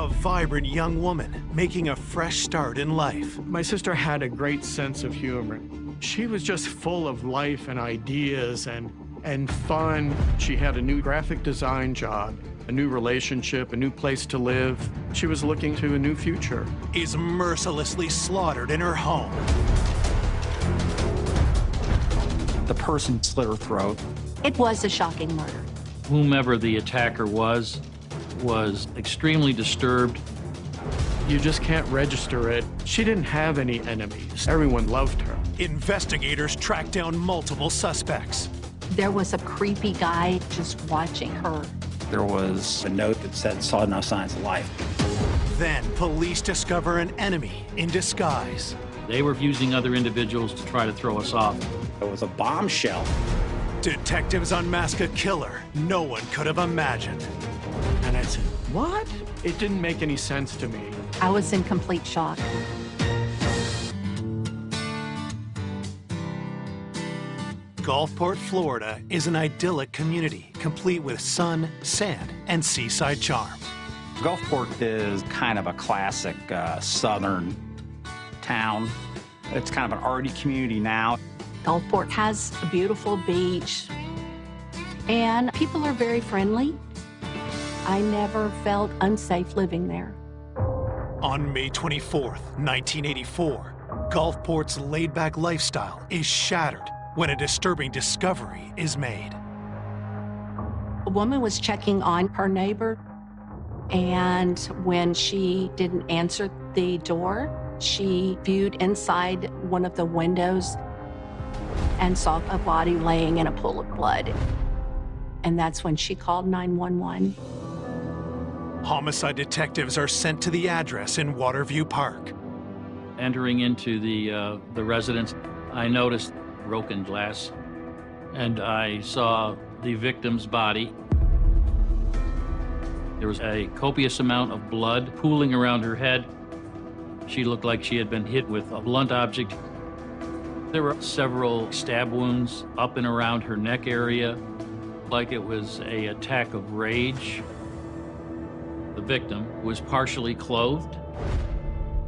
A vibrant young woman making a fresh start in life. My sister had a great sense of humor. She was just full of life and ideas and fun. She had a new graphic design job, a new relationship, a new place to live. She was looking to a new future. Is mercilessly slaughtered in her home. The person slit her throat. It was a shocking murder. Whomever the attacker was extremely disturbed. You just can't register it. She didn't have any enemies. Everyone loved her. Investigators tracked down multiple suspects. There was a creepy guy just watching her. There was a note that said, saw no signs of life. Then police discover an enemy in disguise. They were using other individuals to try to throw us off. It was a bombshell. Detectives unmask a killer no one could have imagined. And I said, what? It didn't make any sense to me. I was in complete shock. Gulfport, Florida is an idyllic community, complete with sun, sand, and seaside charms. Gulfport is kind of a classic southern town. It's kind of an arty community now. Gulfport has a beautiful beach, and people are very friendly. I never felt unsafe living there. On May 24th, 1984, Gulfport's laid-back lifestyle is shattered when a disturbing discovery is made. A woman was checking on her neighbor, and when she didn't answer the door, she viewed inside one of the windows and saw a body laying in a pool of blood. And that's when she called 911. Homicide detectives are sent to the address in Waterview Park. Entering into the residence, I noticed broken glass, and I saw the victim's body. There was a copious amount of blood pooling around her head. She looked like she had been hit with a blunt object. There were several stab wounds up and around her neck area, like it was an attack of rage. The victim was partially clothed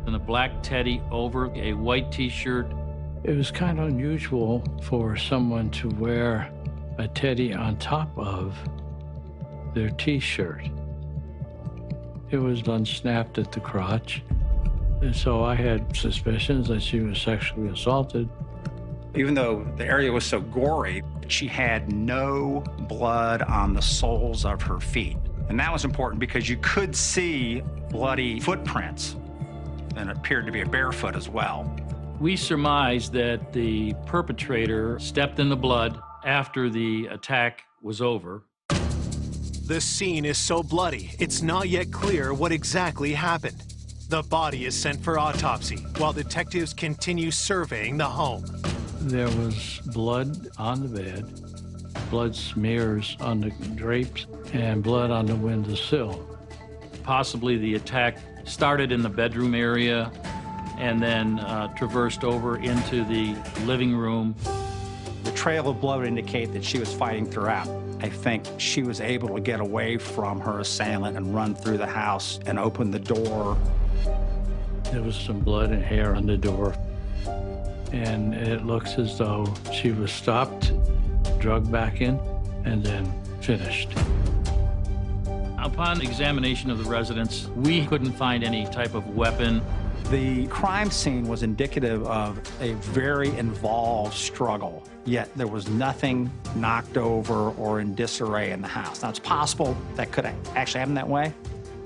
in a black teddy over a white t-shirt. It was kind of unusual for someone to wear a teddy on top of their t-shirt. It was unsnapped at the crotch, and so I had suspicions that she was sexually assaulted. Even though the area was so gory, she had no blood on the soles of her feet. And that was important because you could see bloody footprints, and it appeared to be a barefoot as well. We surmised that the perpetrator stepped in the blood after the attack was over. The scene is so bloody, it's not yet clear what exactly happened. The body is sent for autopsy while detectives continue surveying the home. There was blood on the bed, blood smears on the drapes, and blood on the windowsill. Possibly the attack started in the bedroom area and then traversed over into the living room. The trail of blood would indicate that she was fighting throughout. I think she was able to get away from her assailant and run through the house and open the door. There was some blood and hair on the door, and it looks as though she was stopped, drugged back in, and then finished. Upon examination of the residence, we couldn't find any type of weapon. The crime scene was indicative of a very involved struggle, yet there was nothing knocked over or in disarray in the house. Now, it's possible that could actually happen that way,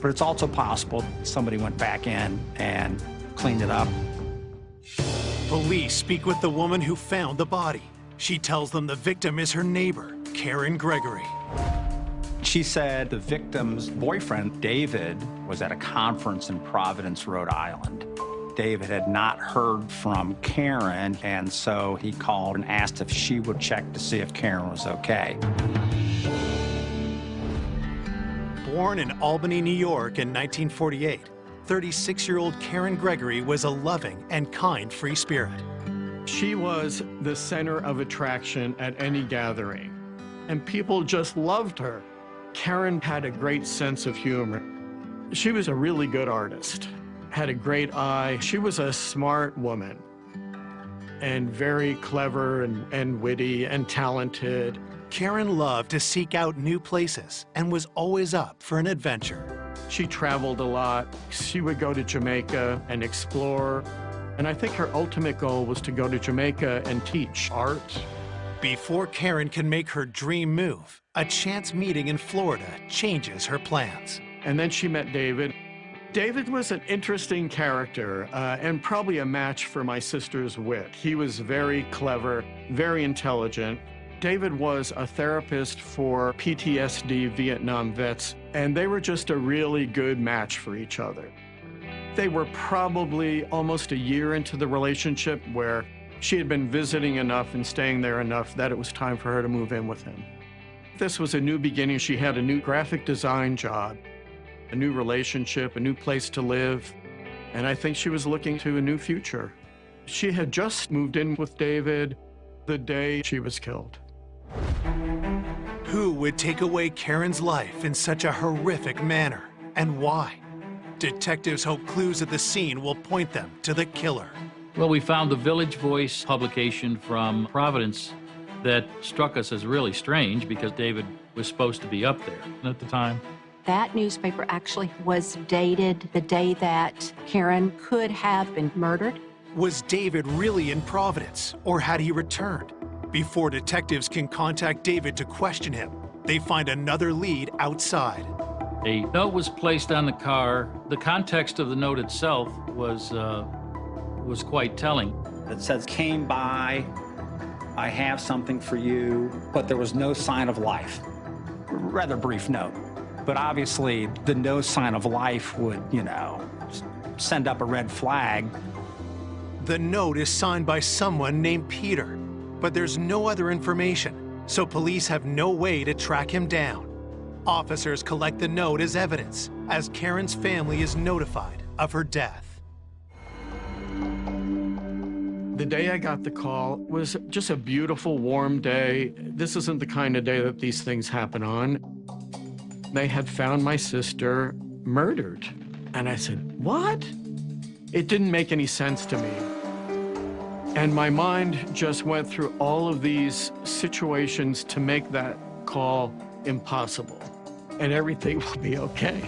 but it's also possible somebody went back in and cleaned it up. Police speak with the woman who found the body. She tells them the victim is her neighbor, Karen Gregory. She said the victim's boyfriend, David, was at a conference in Providence, Rhode Island. David had not heard from Karen, and so he called and asked if she would check to see if Karen was okay. Born in Albany, New York in 1948, 36-year-old Karen Gregory was a loving and kind free spirit. She was the center of attraction at any gathering, and people just loved her. Karen had a great sense of humor. She was a really good artist, had a great eye. She was a smart woman and very clever and witty and talented. Karen loved to seek out new places and was always up for an adventure. She traveled a lot. She would go to Jamaica and explore. And I think her ultimate goal was to go to Jamaica and teach art. Before Karen can make her dream move, a chance meeting in Florida changes her plans. And then she met David. David was an interesting character and probably a match for my sister's wit. He was very clever, very intelligent. David was a therapist for PTSD Vietnam vets, and they were just a really good match for each other. They were probably almost a year into the relationship where she had been visiting enough and staying there enough that it was time for her to move in with him. This was a new beginning. She had a new graphic design job, a new relationship, a new place to live, and I think she was looking to a new future. She had just moved in with David the day she was killed. Who would take away Karen's life in such a horrific manner, and why? Detectives hope clues at the scene will point them to the killer. Well, we found the Village Voice publication from Providence that struck us as really strange because David was supposed to be up there at the time. That newspaper actually was dated the day that Karen could have been murdered. Was David really in Providence, or had he returned? Before detectives can contact David to question him, they find another lead outside. A note was placed on the car. The context of the note itself was quite telling. It says, "Came by, I have something for you," but there was no sign of life. Rather brief note. But obviously, the no sign of life would, send up a red flag. The note is signed by someone named Peter, but there's no other information, so police have no way to track him down. Officers collect the note as evidence, as Karen's family is notified of her death. The day I got the call was just a beautiful, warm day. This isn't the kind of day that these things happen on. They had found my sister murdered. And I said, what? It didn't make any sense to me. And my mind just went through all of these situations to make that call impossible. And everything will be okay.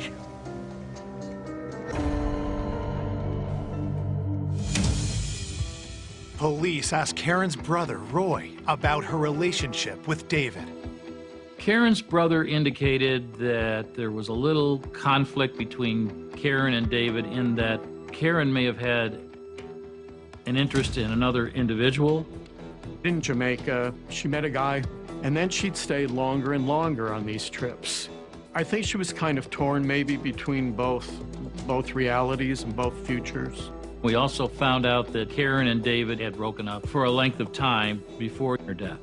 Police ask Karen's brother, Roy, about her relationship with David. Karen's brother indicated that there was a little conflict between Karen and David in that Karen may have had an interest in another individual. In Jamaica, she met a guy, and then she'd stay longer and longer on these trips. I think she was kind of torn maybe between both realities and both futures. We also found out that Karen and David had broken up for a length of time before her death.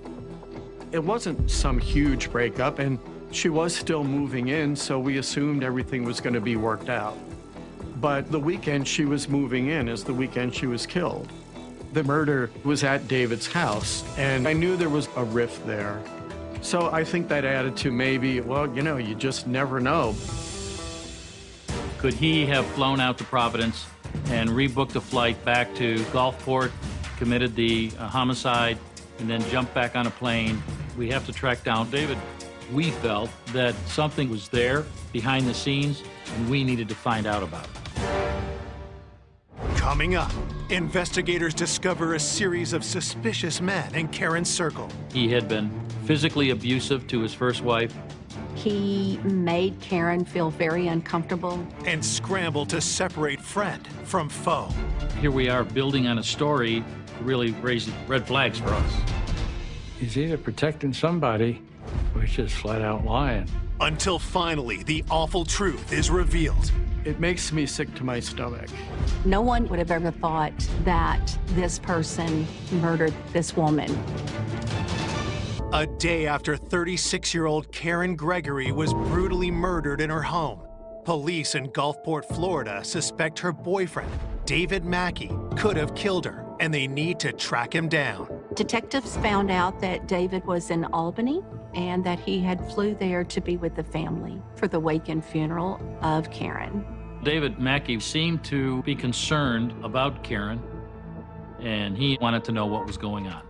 It wasn't some huge breakup, and she was still moving in, so we assumed everything was going to be worked out. But the weekend she was moving in is the weekend she was killed. The murder was at David's house, and I knew there was a rift there. So I think that added to maybe, well, you just never know. Could he have flown out to Providence and rebooked a flight back to Gulfport, committed the homicide, and then jumped back on a plane? We have to track down David. We felt that something was there behind the scenes, and we needed to find out about it. Coming up, investigators discover a series of suspicious men in Karen's circle. He had been physically abusive to his first wife. He made Karen feel very uncomfortable. And scramble to separate friend from foe. Here we are building on a story really raising red flags for us. He's either protecting somebody or he's just flat out lying. Until finally, the awful truth is revealed. It makes me sick to my stomach. No one would have ever thought that this person murdered this woman. A day after 36-year-old Karen Gregory was brutally murdered in her home, police in Gulfport, Florida suspect her boyfriend, David Mackey, could have killed her, and they need to track him down. Detectives found out that David was in Albany and that he had flew there to be with the family for the wake and funeral of Karen. David Mackey seemed to be concerned about Karen, and he wanted to know what was going on.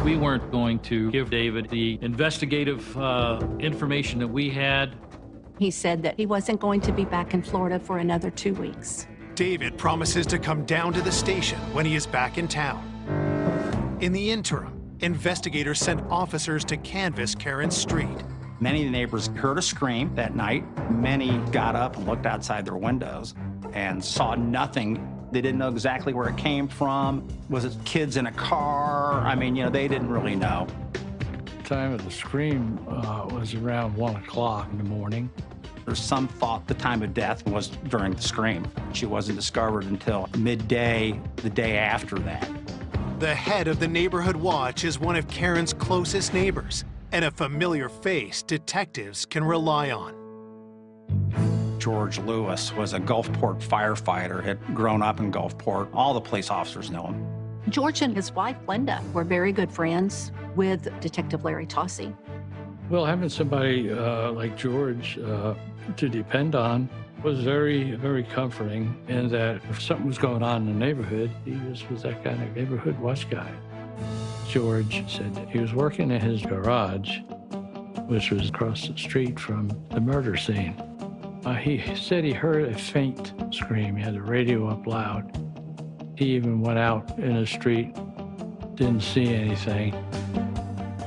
We weren't going to give David the investigative information that we had. He said that he wasn't going to be back in Florida for another 2 weeks. David promises to come down to the station when he is back in town. In the interim, investigators sent officers to canvass Karen's street. Many of the neighbors heard a scream that night. Many got up and looked outside their windows and saw nothing. They didn't know exactly where it came from. Was it kids in a car? I mean, they didn't really know. The time of the scream was around 1 o'clock in the morning. There's some thought the time of death was during the scream. She wasn't discovered until midday the day after that. The head of the neighborhood watch is one of Karen's closest neighbors and a familiar face detectives can rely on. George Lewis was a Gulfport firefighter, had grown up in Gulfport. All the police officers knew him. George and his wife, Linda, were very good friends with Detective Larry Tossi. Well, having somebody like George to depend on was very, very comforting in that if something was going on in the neighborhood, he just was that kind of neighborhood watch guy. George said that he was working in his garage, which was across the street from the murder scene. He said he heard a faint scream. He had the radio up loud. He even went out in the street, didn't see anything.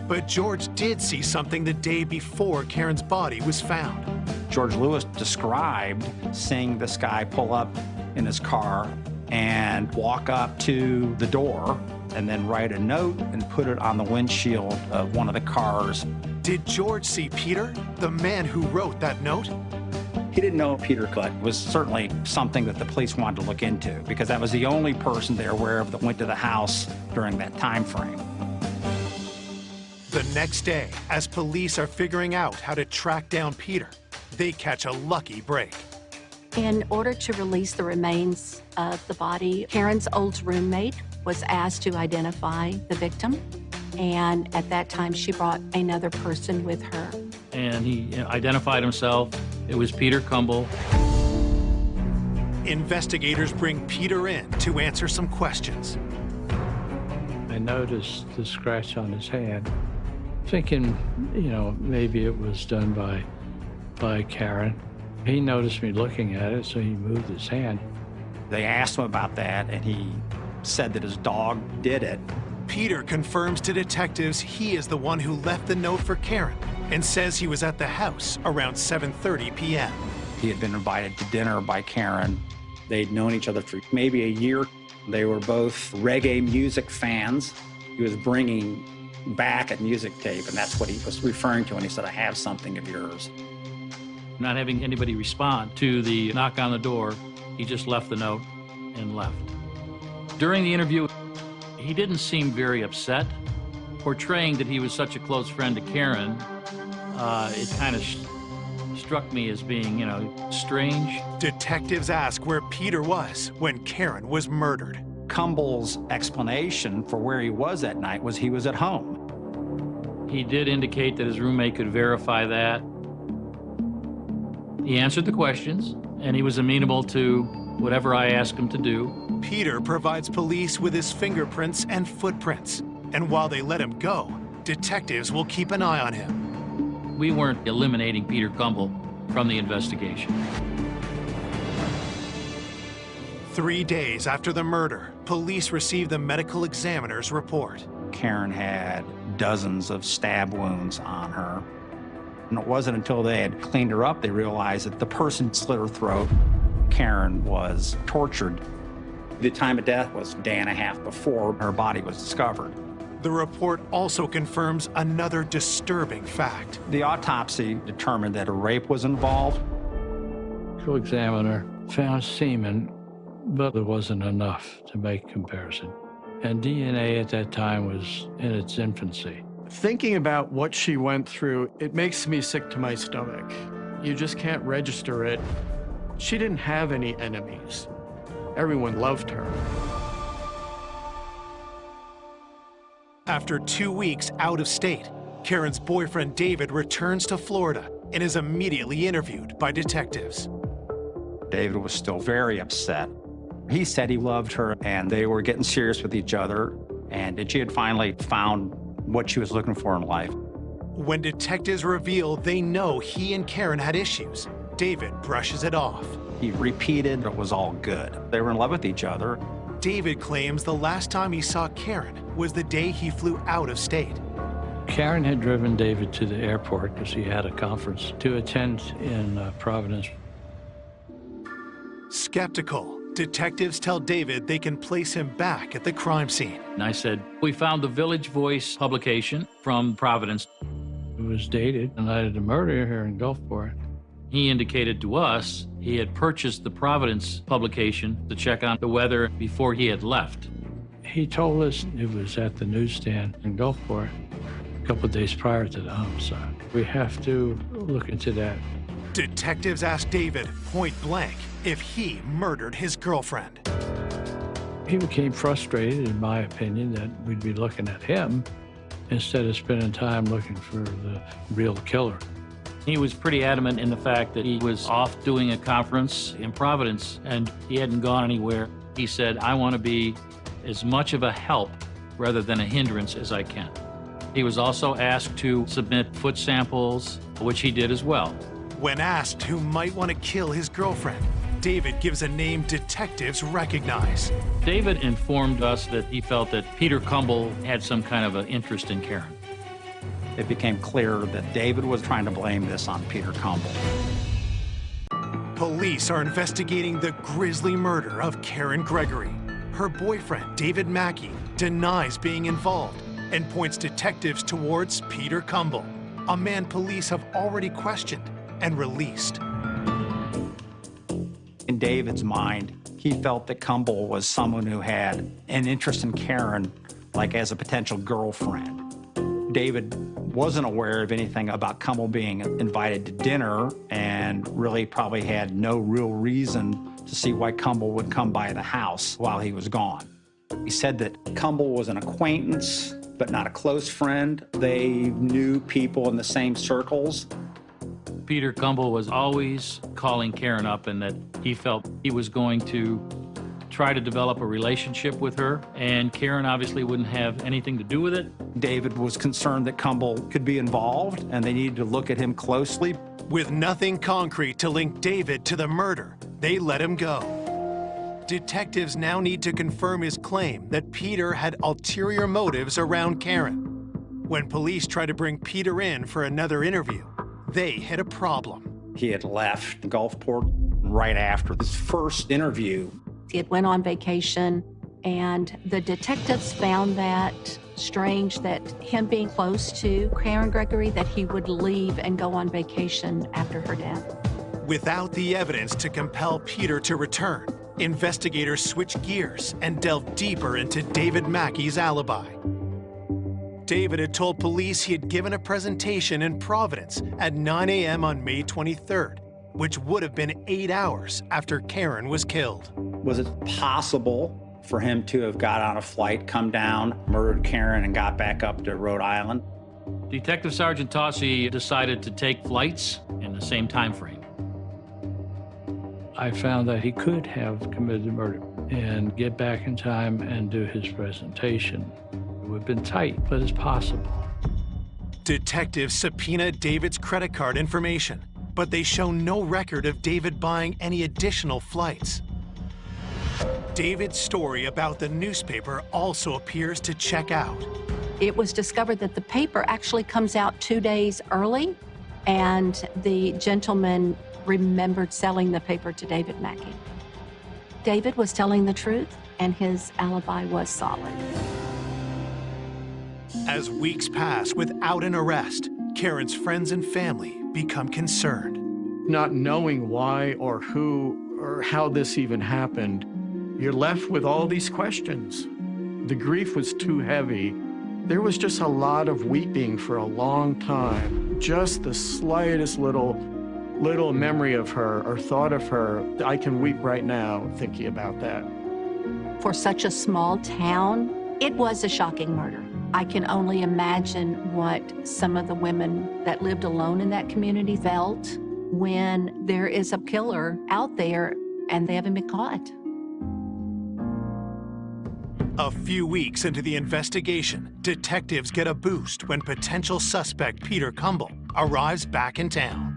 But George did see something the day before Karen's body was found. George Lewis described seeing this guy pull up in his car and walk up to the door and then write a note and put it on the windshield of one of the cars. Did George see Peter, the man who wrote that note? He didn't know Peter Cutt. It was certainly something that the police wanted to look into because that was the only person they're aware of that went to the house during that time frame. The next day, as police are figuring out how to track down Peter, they catch a lucky break. In order to release the remains of the body, Karen's old roommate was asked to identify the victim. And at that time, she brought another person with her. And he identified himself. It was Peter Cumble. Investigators bring Peter in to answer some questions. I noticed the scratch on his hand, thinking, maybe it was done by Karen. He noticed me looking at it, so he moved his hand. They asked him about that, and he said that his dog did it. Peter confirms to detectives he is the one who left the note for Karen and says he was at the house around 7:30 p.m. He had been invited to dinner by Karen. They'd known each other for maybe a year. They were both reggae music fans. He was bringing back a music tape, and that's what he was referring to when he said, "I have something of yours." Not having anybody respond to the knock on the door, he just left the note and left. During the interview, he didn't seem very upset. Portraying that he was such a close friend to Karen, it kind of struck me as being, strange. Detectives ask where Peter was when Karen was murdered. Cumble's explanation for where he was that night was he was at home. He did indicate that his roommate could verify that. He answered the questions, and he was amenable to whatever I asked him to do. Peter provides police with his fingerprints and footprints, and while they let him go, detectives will keep an eye on him. We weren't eliminating Peter Cumble from the investigation. 3 days after the murder, police received the medical examiner's report. Karen had dozens of stab wounds on her. And it wasn't until they had cleaned her up they realized that the person slit her throat. Karen was tortured. The time of death was a day and a half before her body was discovered. The report also confirms another disturbing fact. The autopsy determined that a rape was involved. The examiner found semen, but it wasn't enough to make comparison. And DNA at that time was in its infancy. Thinking about what she went through, it makes me sick to my stomach. You just can't register it. She didn't have any enemies. Everyone loved her. After 2 weeks out of state, Karen's boyfriend David returns to Florida and is immediately interviewed by detectives. David was still very upset. He said he loved her and they were getting serious with each other, and that she had finally found what she was looking for in life. When detectives reveal they know he and Karen had issues, David brushes it off. He repeated it was all good. They were in love with each other. David claims the last time he saw Karen was the day he flew out of state. Karen had driven David to the airport because he had a conference to attend in Providence. Skeptical, detectives tell David they can place him back at the crime scene. And I said, we found the Village Voice publication from Providence. It was dated the night of the murder here in Gulfport. He indicated to us he had purchased the Providence publication to check on the weather before he had left. He told us it was at the newsstand in Gulfport a couple of days prior to the homicide. We have to look into that. Detectives ask David point blank if he murdered his girlfriend. He became frustrated, in my opinion, that we'd be looking at him instead of spending time looking for the real killer. He was pretty adamant in the fact that he was off doing a conference in Providence and he hadn't gone anywhere. He said, I want to be as much of a help rather than a hindrance as I can. He was also asked to submit foot samples, which he did as well. When asked who might want to kill his girlfriend, David gives a name detectives recognize. David informed us that he felt that Peter Cumble had some kind of an interest in Karen. It became clear that David was trying to blame this on Peter Cumble. Police are investigating the grisly murder of Karen Gregory. Her boyfriend, David Mackey, denies being involved and points detectives towards Peter Cumble, a man police have already questioned and released. In David's mind, he felt that Cumble was someone who had an interest in Karen, like as a potential girlfriend. David wasn't aware of anything about Cumble being invited to dinner and really probably had no real reason to see why Cumble would come by the house while he was gone. He said that Cumble was an acquaintance, but not a close friend. They knew people in the same circles. Peter Cumble was always calling Karen up and that he felt he was going to try to develop a relationship with her, and Karen obviously wouldn't have anything to do with it. David was concerned that Cumble could be involved, and they needed to look at him closely. With nothing concrete to link David to the murder, they let him go. Detectives now need to confirm his claim that Peter had ulterior motives around Karen. When police try to bring Peter in for another interview, they hit a problem. He had left Gulfport right after his first interview. He had went on vacation, and the detectives found that strange, that him being close to Karen Gregory, that he would leave and go on vacation after her death. Without the evidence to compel Peter to return, investigators switch gears and delve deeper into David Mackey's alibi. David had told police he had given a presentation in Providence at 9 a.m. on May 23rd, which would have been 8 hours after Karen was killed. Was it possible for him to have got on a flight, come down, murdered Karen, and got back up to Rhode Island? Detective Sergeant Tossi decided to take flights in the same time frame. I found that he could have committed the murder and get back in time and do his presentation. It would have been tight, but it's possible. Detectives subpoena David's credit card information, but they show no record of David buying any additional flights. David's story about the newspaper also appears to check out. It was discovered that the paper actually comes out 2 days early, and the gentleman remembered selling the paper to David Mackey. David was telling the truth, and his alibi was solid. As weeks pass without an arrest, Karen's friends and family become concerned. Not knowing why or who or how this even happened, you're left with all these questions. The grief was too heavy. There was just a lot of weeping for a long time. Just the slightest little memory of her or thought of her. I can weep right now thinking about that. For such a small town, it was a shocking murder. I can only imagine what some of the women that lived alone in that community felt when there is a killer out there and they haven't been caught. A few weeks into the investigation, detectives get a boost when potential suspect Peter Cumble arrives back in town.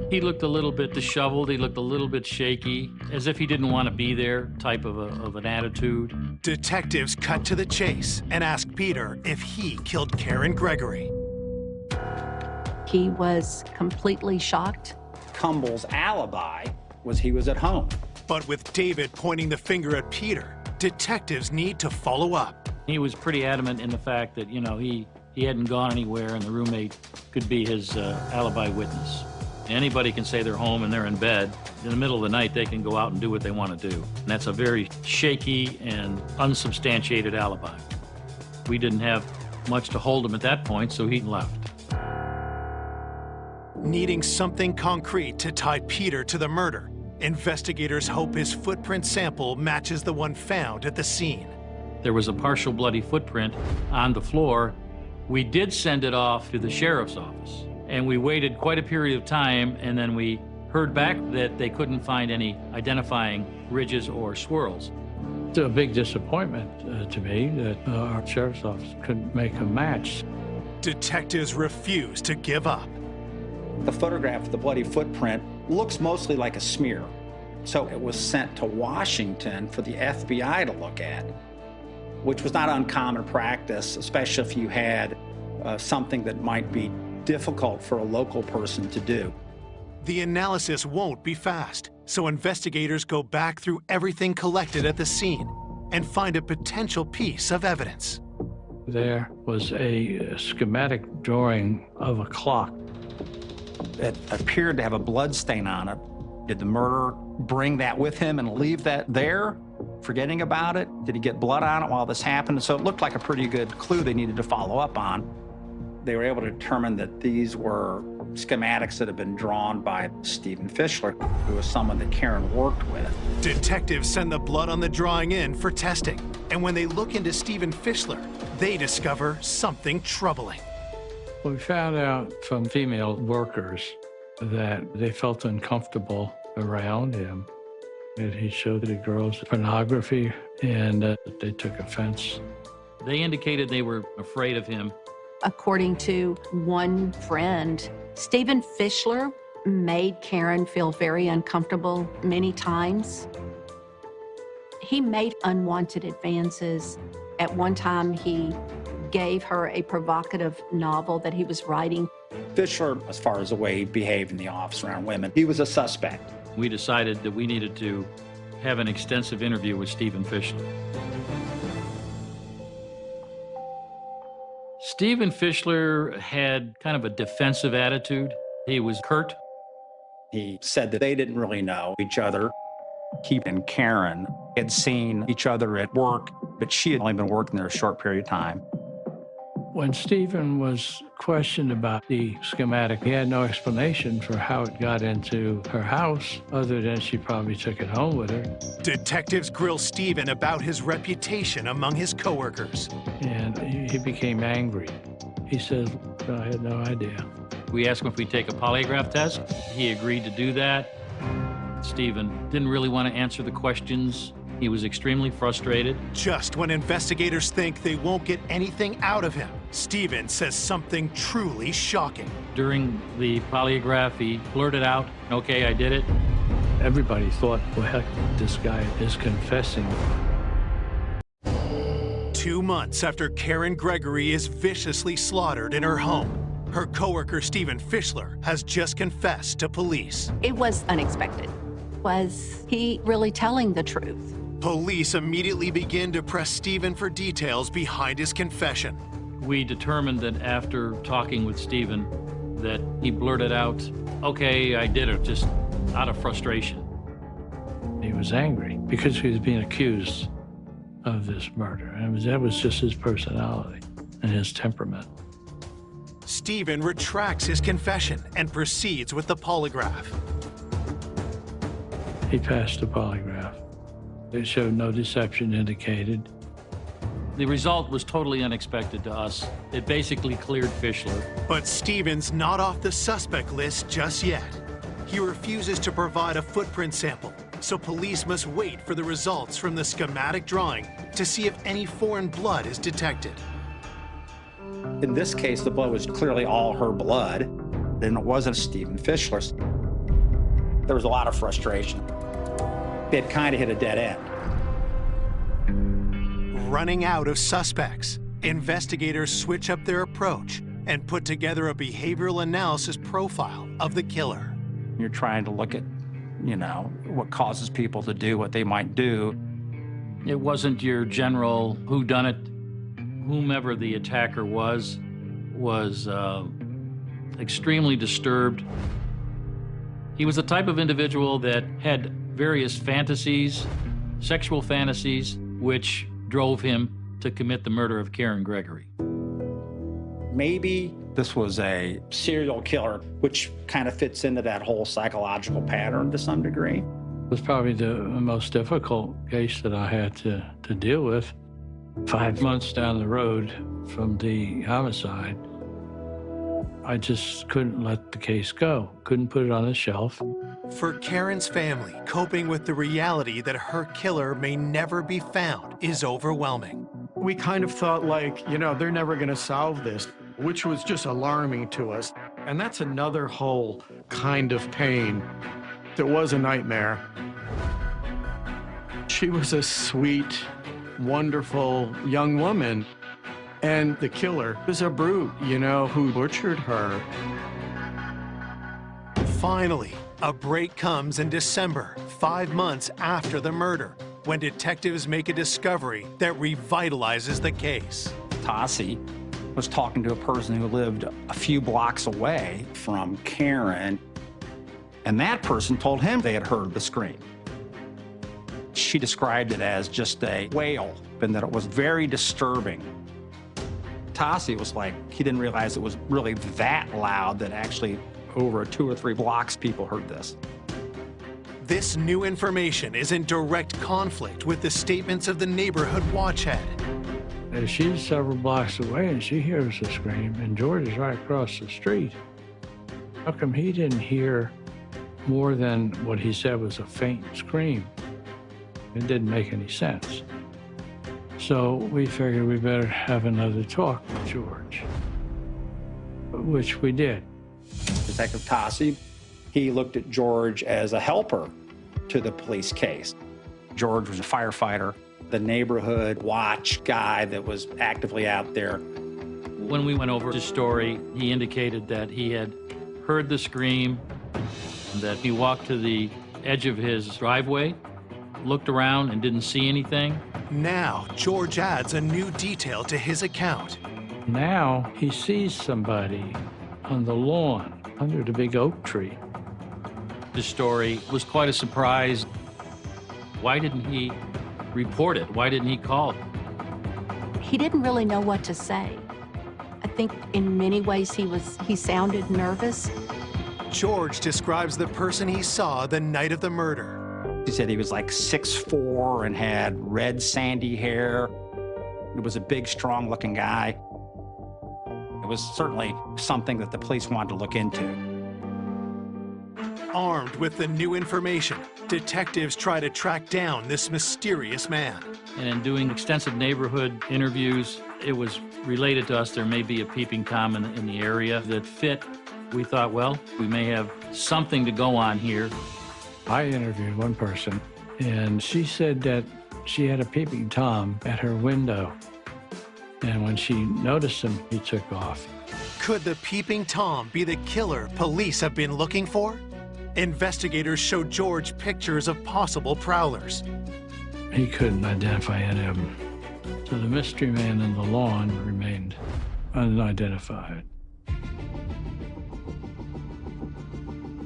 He looked a little bit disheveled. He looked a little bit shaky, as if he didn't want to be there type of an attitude. Detectives cut to the chase and ask Peter if he killed Karen Gregory. He was completely shocked. Cumble's alibi was he was at home. But with David pointing the finger at Peter, detectives need to follow up. He was pretty adamant in the fact that, he hadn't gone anywhere and the roommate could be his alibi witness. Anybody can say they're home and they're in bed. In the middle of the night, they can go out and do what they want to do. And that's a very shaky and unsubstantiated alibi. We didn't have much to hold him at that point, so he left. Needing something concrete to tie Peter to the murder, investigators hope his footprint sample matches the one found at the scene. There was a partial bloody footprint on the floor. We did send it off to the sheriff's office. And we waited quite a period of time, and then we heard back that they couldn't find any identifying ridges or swirls. It's a big disappointment to me that our sheriff's office couldn't make a match. Detectives refuse to give up. The photograph of the bloody footprint looks mostly like a smear. So it was sent to Washington for the FBI to look at, which was not uncommon practice, especially if you had something that might be difficult for a local person to do. The analysis won't be fast, so investigators go back through everything collected at the scene and find a potential piece of evidence. There was a schematic drawing of a clock. It appeared to have a blood stain on it. Did the murderer bring that with him and leave that there, forgetting about it? Did he get blood on it while this happened? So it looked like a pretty good clue they needed to follow up on. They were able to determine that these were schematics that had been drawn by Stephen Fischler, who was someone that Karen worked with. Detectives send the blood on the drawing in for testing, and when they look into Stephen Fischler, they discover something troubling. We found out from female workers that they felt uncomfortable around him, that he showed the girls pornography, and they took offense. They indicated they were afraid of him. According to one friend, Stephen Fischler made Karen feel very uncomfortable many times. He made unwanted advances. At one time, he gave her a provocative novel that he was writing. Fischler, as far as the way he behaved in the office around women, he was a suspect. We decided that we needed to have an extensive interview with Stephen Fischler. Stephen Fischler had kind of a defensive attitude. He was curt. He said that they didn't really know each other. He and Karen had seen each other at work, but she had only been working there a short period of time. When Stephen was questioned about the schematic, he had no explanation for how it got into her house, other than she probably took it home with her. Detectives grill Stephen about his reputation among his coworkers. And he became angry. He says, I had no idea. We asked him if we'd take a polygraph test. He agreed to do that. Stephen didn't really want to answer the questions. He was extremely frustrated. Just when investigators think they won't get anything out of him, Stephen says something truly shocking. During the polygraph, he blurted out, "Okay, I did it." Everybody thought, well, heck, this guy is confessing. 2 months after Karen Gregory is viciously slaughtered in her home, her coworker Stephen Fischler has just confessed to police. It was unexpected. Was he really telling the truth? Police immediately begin to press Stephen for details behind his confession. We determined that after talking with Stephen, that he blurted out, "Okay, I did it," just out of frustration. He was angry because he was being accused of this murder. And that was just his personality and his temperament. Stephen retracts his confession and proceeds with the polygraph. He passed the polygraph. It showed no deception indicated. The result was totally unexpected to us. It basically cleared Fischler. But Stevens not off the suspect list just yet. He refuses to provide a footprint sample, so police must wait for the results from the schematic drawing to see if any foreign blood is detected. In this case, the blood was clearly all her blood, and it wasn't Stephen Fischler's. There was a lot of frustration. It had kind of hit a dead end. Running out of suspects, investigators switch up their approach and put together a behavioral analysis profile of the killer. You're trying to look at, what causes people to do what they might do. It wasn't your general whodunit. Whomever the attacker was extremely disturbed. He was the type of individual that had various fantasies, sexual fantasies, which drove him to commit the murder of Karen Gregory. Maybe this was a serial killer, which kind of fits into that whole psychological pattern to some degree. It was probably the most difficult case that I had to deal with. 5 months down the road from the homicide, I just couldn't let the case go, couldn't put it on the shelf. For Karen's family, coping with the reality that her killer may never be found is overwhelming. We kind of thought they're never going to solve this, which was just alarming to us. And that's another whole kind of pain. It was a nightmare. She was a sweet, wonderful young woman. And the killer was a brute, who butchered her. Finally, a break comes in December, 5 months after the murder, when detectives make a discovery that revitalizes the case. Tassi was talking to a person who lived a few blocks away from Karen, and that person told him they had heard the scream. She described it as just a wail, and that it was very disturbing. Tassi was like, he didn't realize it was really that loud that actually over 2 or 3 blocks people heard this. This new information is in direct conflict with the statements of the neighborhood watch head. She's several blocks away and she hears the scream, and George is right across the street. How come he didn't hear more than what he said was a faint scream? It didn't make any sense. So we figured we better have another talk with George, which we did. Detective Tassi, he looked at George as a helper to the police case. George was a firefighter, the neighborhood watch guy that was actively out there. When we went over his story, he indicated that he had heard the scream, that he walked to the edge of his driveway, looked around and didn't see anything. Now, George adds a new detail to his account. Now he sees somebody on the lawn under the big oak tree. This story was quite a surprise. Why didn't he report it? Why didn't he call? He didn't really know what to say. I think in many ways he sounded nervous. George describes the person he saw the night of the murder. He said he was like 6'4" and had red sandy hair. He was a big, strong-looking guy. It was certainly something that the police wanted to look into. Armed with the new information, detectives try to track down this mysterious man. And in doing extensive neighborhood interviews, it was related to us there may be a peeping Tom in the area that fit. We thought, well, we may have something to go on here. I interviewed one person, and she said that she had a peeping Tom at her window. And when she noticed him, he took off. Could the peeping Tom be the killer police have been looking for? Investigators show George pictures of possible prowlers. He couldn't identify any of them. So the mystery man in the lawn remained unidentified.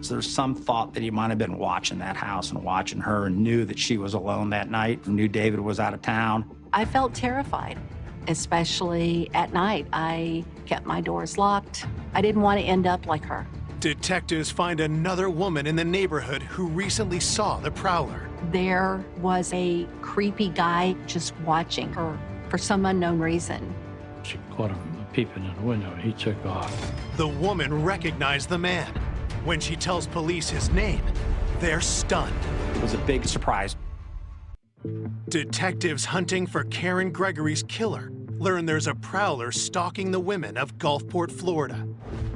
So there's some thought that he might have been watching that house and watching her and knew that she was alone that night, and knew David was out of town. I felt terrified, especially at night. I kept my doors locked. I didn't want to end up like her. Detectives find another woman in the neighborhood who recently saw the prowler. There was a creepy guy just watching her for some unknown reason. She caught him peeping in the window, and he took off. The woman recognized the man. When she tells police his name, they're stunned. It was a big surprise. Detectives hunting for Karen Gregory's killer learn there's a prowler stalking the women of Gulfport, Florida.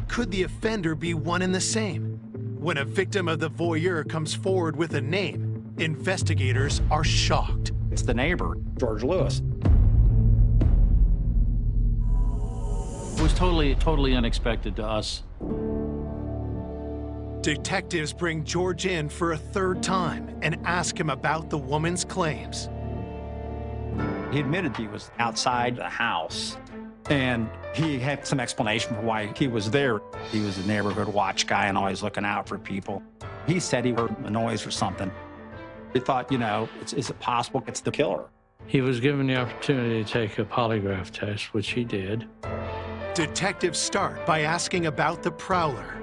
Could the offender be one and the same? When a victim of the voyeur comes forward with a name, investigators are shocked. It's the neighbor, George Lewis. It was totally unexpected to us. Detectives bring George in for a third time and ask him about the woman's claims. He admitted he was outside the house, and he had some explanation for why he was there. He was a neighborhood watch guy and always looking out for people. He said he heard a noise or something. He thought, you know, is it possible it's the killer? He was given the opportunity to take a polygraph test, which he did. Detectives start by asking about the prowler.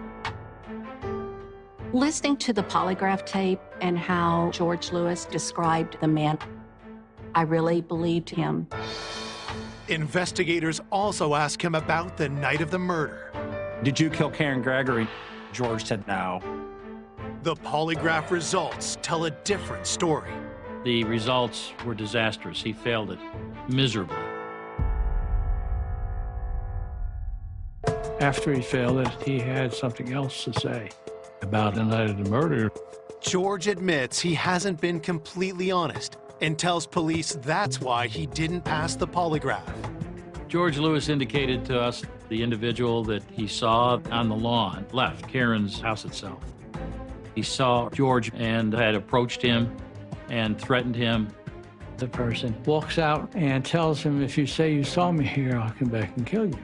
Listening to the polygraph tape and how George Lewis described the man, I really believed him. Investigators also ask him about the night of the murder. Did you kill Karen Gregory? George said no. The polygraph results tell a different story. The results were disastrous. He failed it miserably. After he failed it, he had something else to say about the night of the murder. George admits he hasn't been completely honest and tells police that's why he didn't pass the polygraph. George Lewis indicated to us the individual that he saw on the lawn left Karen's house itself. He saw George and had approached him and threatened him. The person walks out and tells him, if you say you saw me here, I'll come back and kill you.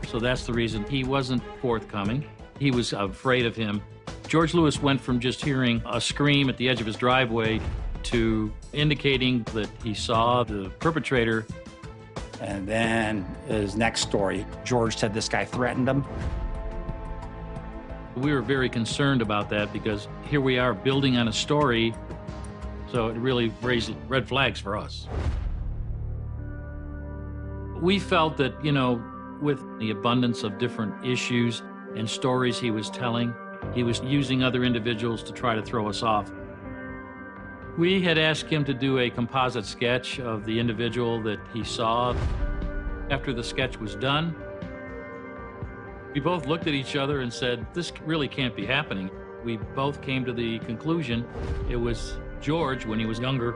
So that's the reason he wasn't forthcoming. He was afraid of him. George Lewis went from just hearing a scream at the edge of his driveway to indicating that he saw the perpetrator. And then his next story, George said this guy threatened him. We were very concerned about that because here we are building on a story, so it really raised red flags for us. We felt that, you know, with the abundance of different issues and stories he was telling, he was using other individuals to try to throw us off. We had asked him to do a composite sketch of the individual that he saw. After the sketch was done, we both looked at each other and said, this really can't be happening. We both came to the conclusion it was George when he was younger.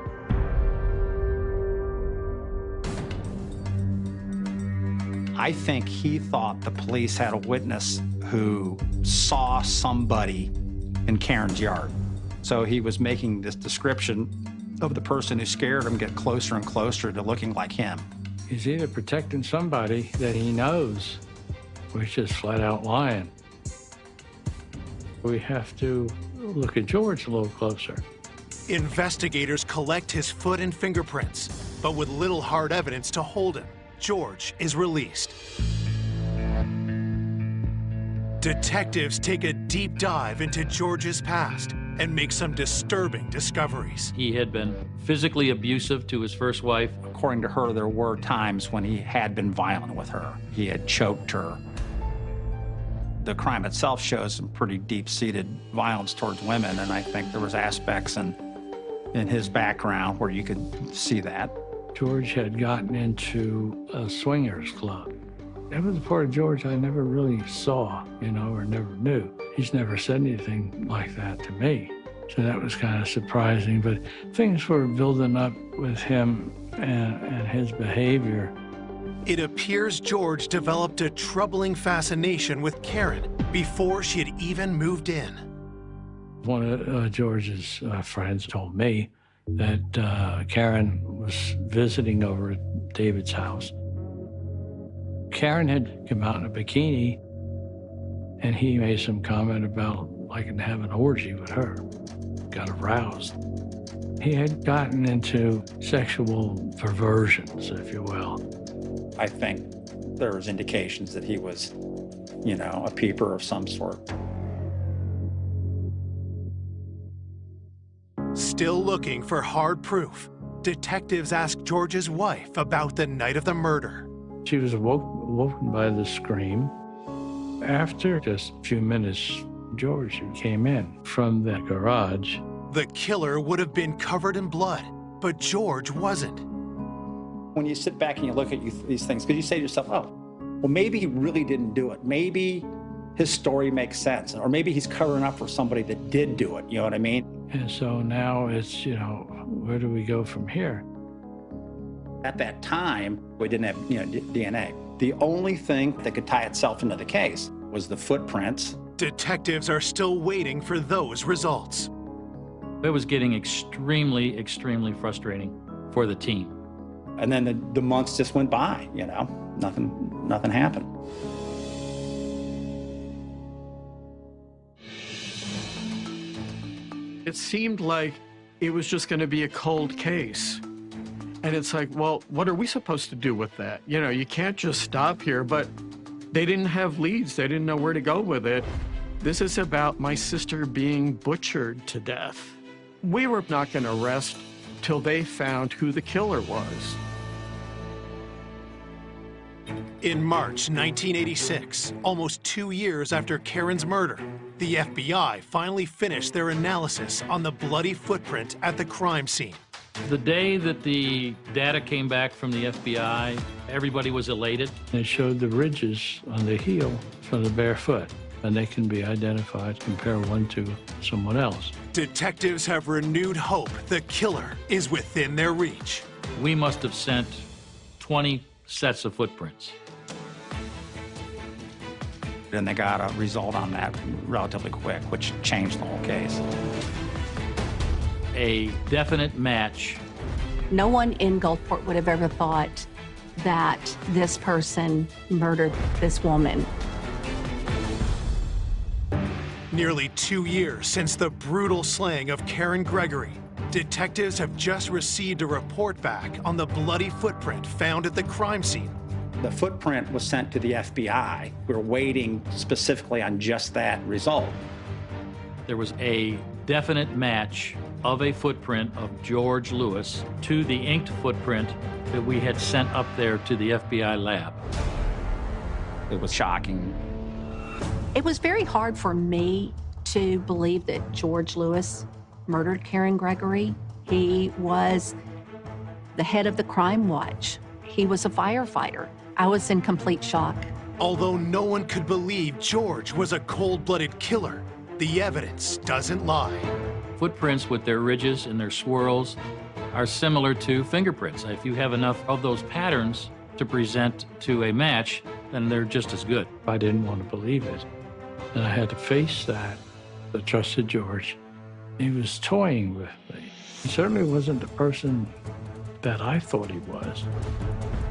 I think he thought the police had a witness who saw somebody in Karen's yard. So he was making this description of the person who scared him get closer and closer to looking like him. He's either protecting somebody that he knows, or he's just flat out lying. We have to look at George a little closer. Investigators collect his foot and fingerprints, but with little hard evidence to hold him, George is released. Detectives take a deep dive into George's past and make some disturbing discoveries. He had been physically abusive to his first wife. According to her, there were times when he had been violent with her. He had choked her. The crime itself shows some pretty deep-seated violence towards women, and I think there was aspects in his background where you could see that. George had gotten into a swingers club. That was a part of George I never really saw, you know, or never knew. He's never said anything like that to me. So that was kind of surprising, but things were building up with him and his behavior. It appears George developed a troubling fascination with Karen before she had even moved in. One of George's friends told me that Karen was visiting over at David's house. Karen had come out in a bikini, and he made some comment about liking to have an orgy with her. Got aroused. He had gotten into sexual perversions, if you will. I think there was indications that he was, you know, a peeper of some sort. Still looking for hard proof, detectives asked George's wife about the night of the murder. She was woken by the scream. After just a few minutes, George came in from the garage. The killer would have been covered in blood, but George wasn't. When you sit back and you look at these things, because you say to yourself, oh, well, maybe he really didn't do it. Maybe his story makes sense. Or maybe he's covering up for somebody that did do it. You know what I mean? And so now it's, where do we go from here? At that time, we didn't have DNA. The only thing that could tie itself into the case was the footprints. Detectives are still waiting for those results. It was getting extremely, extremely frustrating for the team. And then the months just went by, nothing happened. It seemed like it was just going to be a cold case. And it's like, well, what are we supposed to do with that? You can't just stop here, but they didn't have leads. They didn't know where to go with it. This is about my sister being butchered to death. We were not going to rest till they found who the killer was. In March 1986, almost 2 years after Karen's murder, the FBI finally finished their analysis on the bloody footprint at the crime scene. The day that the data came back from the FBI, everybody was elated. They showed the ridges on the heel from the bare foot, and they can be identified, compare one to someone else. Detectives have renewed hope the killer is within their reach. We must have sent 20 sets of footprints. And they got a result on that relatively quick, which changed the whole case. A definite match. No one in Gulfport would have ever thought that this person murdered this woman. Nearly 2 years since the brutal slaying of Karen Gregory, detectives have just received a report back on the bloody footprint found at the crime scene. The footprint was sent to the FBI. We were waiting specifically on just that result. There was a definite match of a footprint of George Lewis to the inked footprint that we had sent up there to the FBI lab. It was shocking. It was very hard for me to believe that George Lewis murdered Karen Gregory. He was the head of the crime watch. He was a firefighter. I was in complete shock. Although no one could believe George was a cold-blooded killer, the evidence doesn't lie. Footprints with their ridges and their swirls are similar to fingerprints. If you have enough of those patterns to present to a match, then they're just as good. I didn't want to believe it, and I had to face that. I trusted George. He was toying with me. He certainly wasn't the person that I thought he was.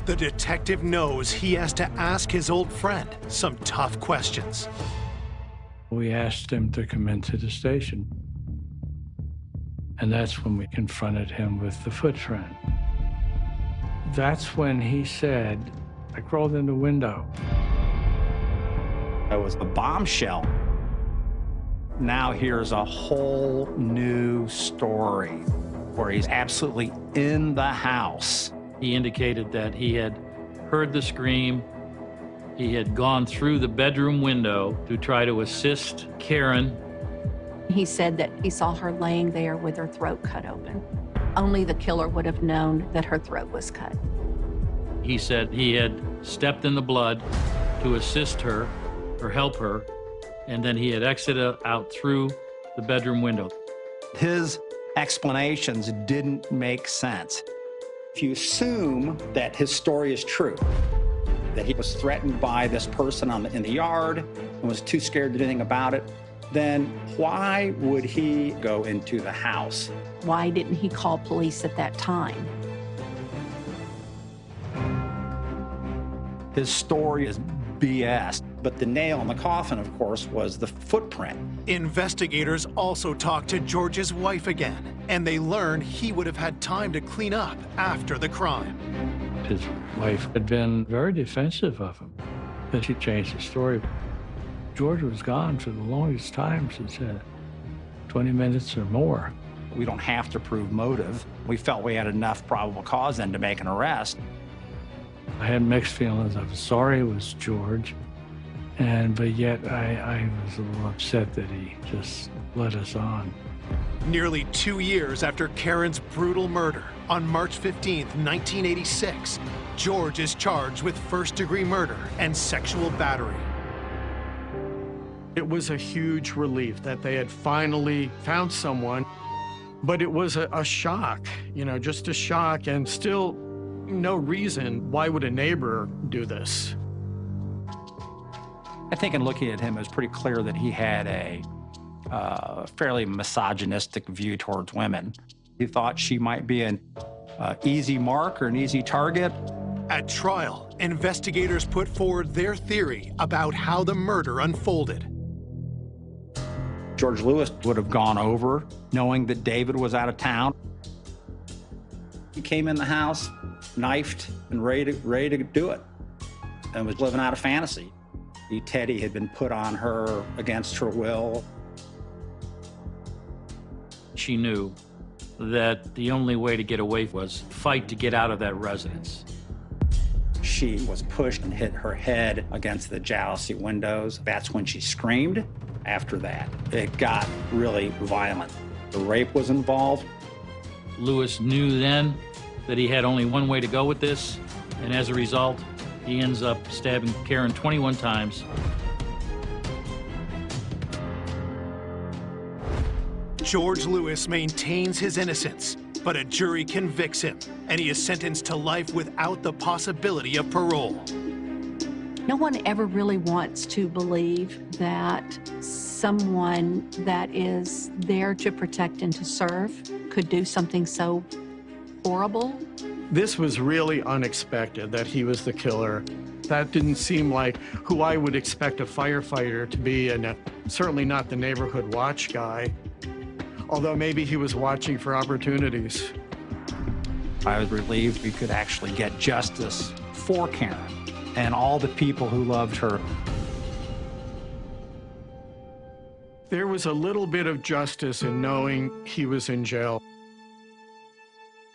The detective knows he has to ask his old friend some tough questions. We asked him to come into the station, and that's when we confronted him with the footprint. That's when he said, I crawled in the window. It was a bombshell. Now here's a whole new story where he's absolutely in the house. He indicated that he had heard the scream. He had gone through the bedroom window to try to assist Karen. He said that he saw her laying there with her throat cut open. Only the killer would have known that her throat was cut. He said he had stepped in the blood to assist her or help her, and then he had exited out through the bedroom window. His explanations didn't make sense. If you assume that his story is true, that he was threatened by this person in the yard and was too scared to do anything about it, then why would he go into the house? Why didn't he call police at that time? His story is BS. But the nail in the coffin, of course, was the footprint. Investigators also talked to George's wife again, and they learned he would have had time to clean up after the crime. His wife had been very defensive of him. Then she changed the story. George was gone for the longest time, she said, 20 minutes or more. We don't have to prove motive. We felt we had enough probable cause then to make an arrest. I had mixed feelings. I was sorry it was George, but yet I was a little upset that he just led us on. Nearly 2 years after Karen's brutal murder, on March 15th, 1986, George is charged with first-degree murder and sexual battery. It was a huge relief that they had finally found someone, but it was a shock, just a shock, and still no reason why would a neighbor do this. I think in looking at him, it was pretty clear that he had a fairly misogynistic view towards women. He thought she might be an easy mark or an easy target. At trial, investigators put forward their theory about how the murder unfolded. George Lewis would have gone over knowing that David was out of town. He came in the house, knifed, and ready to do it, and was living out a fantasy. Teddy had been put on her against her will. She knew that the only way to get away was fight to get out of that residence. She was pushed and hit her head against the jalousie windows. That's when she screamed. After that, it got really violent. The rape was involved. Lewis knew then that he had only one way to go with this, and as a result, he ends up stabbing Karen 21 times. George Lewis maintains his innocence, but a jury convicts him, and he is sentenced to life without the possibility of parole. No one ever really wants to believe that someone that is there to protect and to serve could do something so horrible. This was really unexpected that he was the killer. That didn't seem like who I would expect a firefighter to be, and certainly not the neighborhood watch guy, although maybe he was watching for opportunities. I was relieved we could actually get justice for Karen and all the people who loved her. There was a little bit of justice in knowing he was in jail.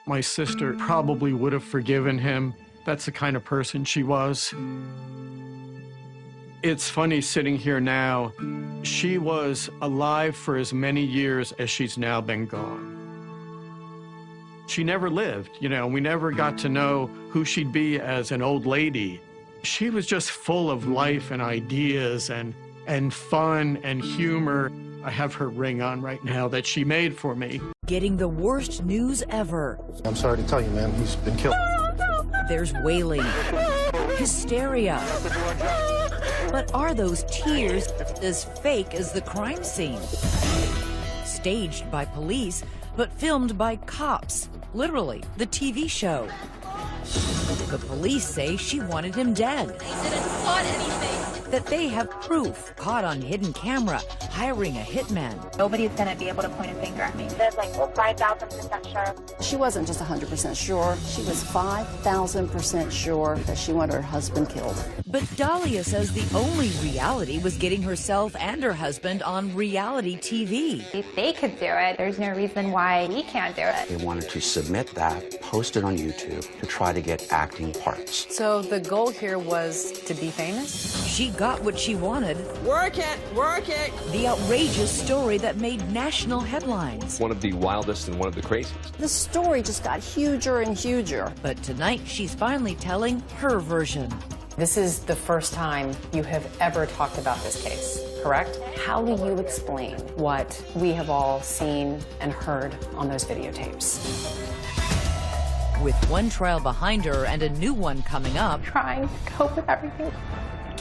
My sister probably would have forgiven him. That's the kind of person she was. It's funny sitting here now. She was alive for as many years as she's now been gone. She never lived, we never got to know who she'd be as an old lady. She was just full of life and ideas and fun and humor. I have her ring on right now that she made for me. Getting the worst news ever. I'm sorry to tell you, man, he's been killed. There's wailing, hysteria. But are those tears as fake as the crime scene? Staged by police, but filmed by cops. Literally, the TV show. The police say she wanted him dead. They didn't spot anything. That they have proof, caught on hidden camera, hiring a hitman. Nobody's gonna be able to point a finger at me. There's like 5,000% sure. She wasn't just 100% sure. She was 5,000% sure that she wanted her husband killed. But Dahlia says the only reality was getting herself and her husband on reality TV. If they could do it, there's no reason why we can't do it. They wanted to submit that, post it on YouTube, to try to get acting parts. So the goal here was to be famous? She got what she wanted. Work it, work it. The outrageous story that made national headlines. One of the wildest and one of the craziest. The story just got huger and huger. But tonight, she's finally telling her version. This is the first time you have ever talked about this case, correct? How do you explain what we have all seen and heard on those videotapes? With one trial behind her and a new one coming up, Trying to cope with everything.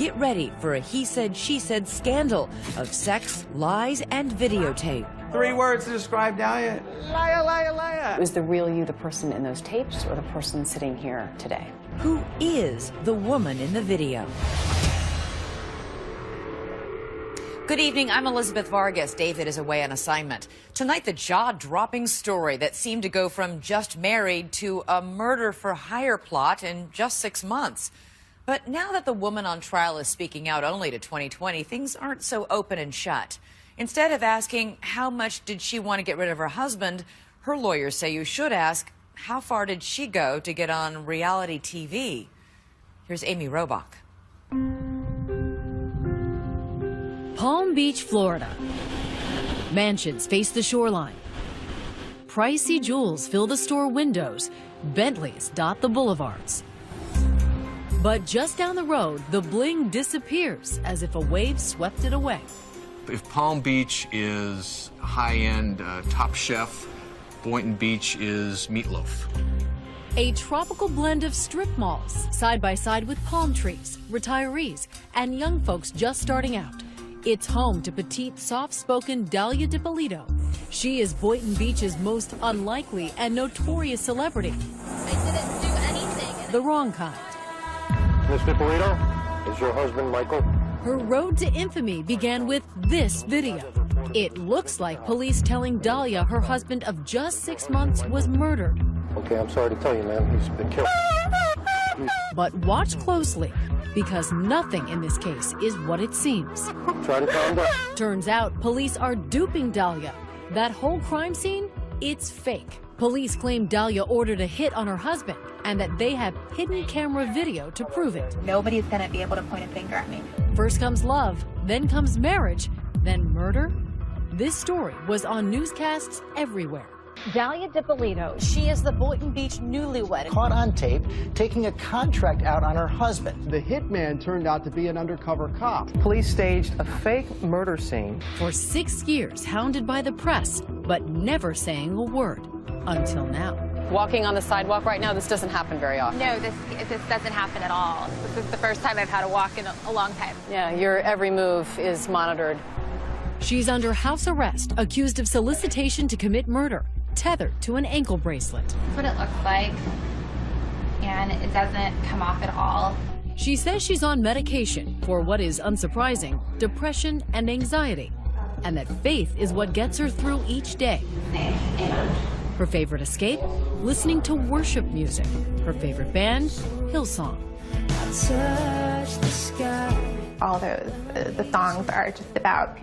get ready for a he said, she said scandal of sex, lies, and videotape. 3 words to describe Dahlia. Liar, liar, liar. Was the real you the person in those tapes or the person sitting here today? Who is the woman in the video? Good evening, I'm Elizabeth Vargas. David is away on assignment. Tonight, the jaw-dropping story that seemed to go from just married to a murder-for-hire plot in just 6 months. But now that the woman on trial is speaking out only to 2020, things aren't so open and shut. Instead of asking how much did she want to get rid of her husband, her lawyers say you should ask how far did she go to get on reality TV. Here's Amy Robach. Palm Beach, Florida. Mansions face the shoreline. Pricey jewels fill the store windows. Bentleys dot the boulevards. But just down the road, the bling disappears as if a wave swept it away. If Palm Beach is high-end, top chef, Boynton Beach is meatloaf. A tropical blend of strip malls, side by side with palm trees, retirees, and young folks just starting out. It's home to petite, soft-spoken Dalia DiPolito. She is Boynton Beach's most unlikely and notorious celebrity. I didn't do anything. The wrong kind. Miss DiPolito, is your husband Michael? Her road to infamy began with this video. It looks like police telling Dalia her husband of just 6 months was murdered. Okay, I'm sorry to tell you, ma'am, he's been killed. But watch closely, because nothing in this case is what it seems. Try to calm down. Turns out police are duping Dalia. That whole crime scene, it's fake. Police claim Dalia ordered a hit on her husband and that they have hidden camera video to prove it. Nobody's gonna be able to point a finger at me. First comes love, then comes marriage, then murder. This story was on newscasts everywhere. Dalia DiPolito, she is the Boynton Beach newlywed. Caught on tape taking a contract out on her husband. The hitman turned out to be an undercover cop. Police staged a fake murder scene. For 6 years, hounded by the press, but never saying a word. Until now. Walking on the sidewalk right now, this doesn't happen very often. No, this doesn't happen at all. This is the first time I've had to walk in a long time. Yeah, your every move is monitored. She's under house arrest, accused of solicitation to commit murder, tethered to an ankle bracelet. That's what it looks like, and it doesn't come off at all. She says she's on medication for what is unsurprising, depression and anxiety, and that faith is what gets her through each day. Her favorite escape? Listening to worship music. Her favorite band? Hillsong. All the songs are just about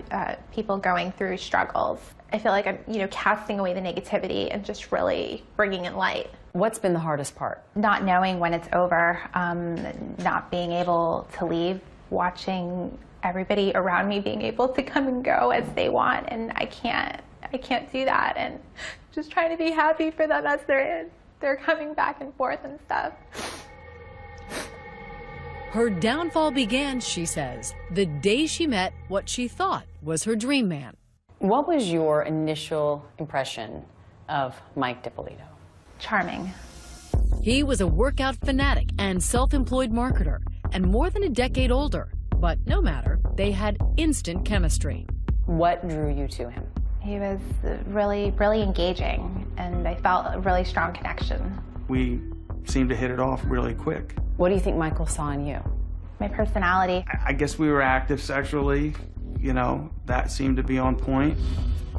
people going through struggles. I feel like I'm, casting away the negativity and just really bringing in light. What's been the hardest part? Not knowing when it's over, not being able to leave, watching everybody around me being able to come and go as they want, and I can't do that, and just trying to be happy for them as they're coming back and forth and stuff. Her downfall began, she says, the day she met what she thought was her dream man. What was your initial impression of Mike DiPolito? Charming. He was a workout fanatic and self-employed marketer, and more than a decade older. But no matter, they had instant chemistry. What drew you to him? He was really, really engaging, and I felt a really strong connection. We seemed to hit it off really quick. What do you think Michael saw in you? My personality. I guess we were active sexually. That seemed to be on point.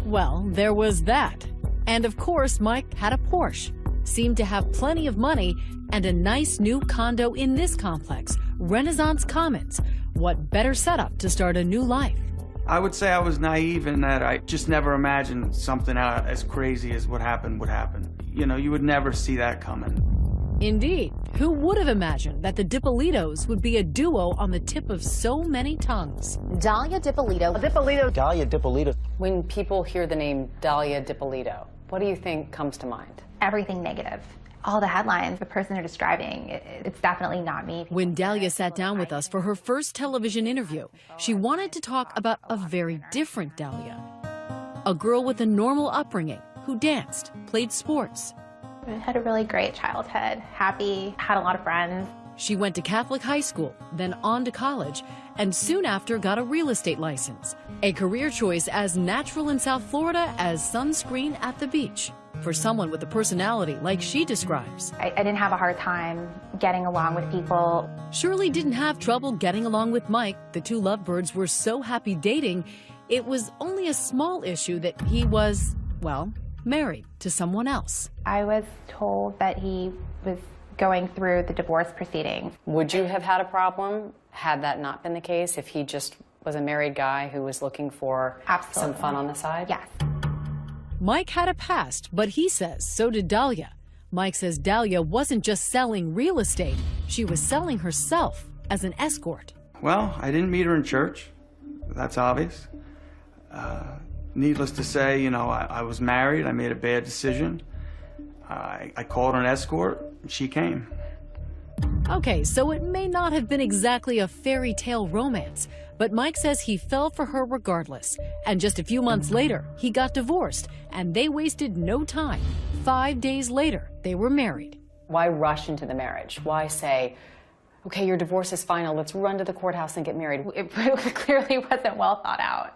Well, there was that. And of course, Mike had a Porsche, seemed to have plenty of money, and a nice new condo in this complex, Renaissance Commons. What better setup to start a new life? I would say I was naive in that I just never imagined something out as crazy as what happened would happen. You would never see that coming. Indeed. Who would have imagined that the DiPolitos would be a duo on the tip of so many tongues? Dalia DiPolito. Dalia DiPolito. When people hear the name Dalia DiPolito, what do you think comes to mind? Everything negative. All the headlines, the person they're describing, it's definitely not me. When Dalia sat down with us for her first television interview, she wanted to talk about a very different Dalia. A girl with a normal upbringing who danced, played sports. I had a really great childhood, happy, had a lot of friends. She went to Catholic high school, then on to college, and soon after got a real estate license. A career choice as natural in South Florida as sunscreen at the beach. For someone with a personality like she describes. I didn't have a hard time getting along with people. Shirley didn't have trouble getting along with Mike. The two lovebirds were so happy dating, it was only a small issue that he was, well, married to someone else. I was told that he was going through the divorce proceedings. Would you have had a problem had that not been the case, if he just was a married guy who was looking for some fun on the side? Yes. Mike had a past, but he says so did Dahlia. Mike says Dahlia wasn't just selling real estate, she was selling herself as an escort. Well, I didn't meet her in church. That's obvious. Needless to say, you know, I was married. I made a bad decision. I called her an escort, and she came. Okay, so it may not have been exactly a fairy tale romance, but Mike says he fell for her regardless. And just a few months later, he got divorced, and they wasted no time. 5 days later, they were married. Why rush into the marriage? Why say, okay, your divorce is final, let's run to the courthouse and get married? It clearly wasn't well thought out.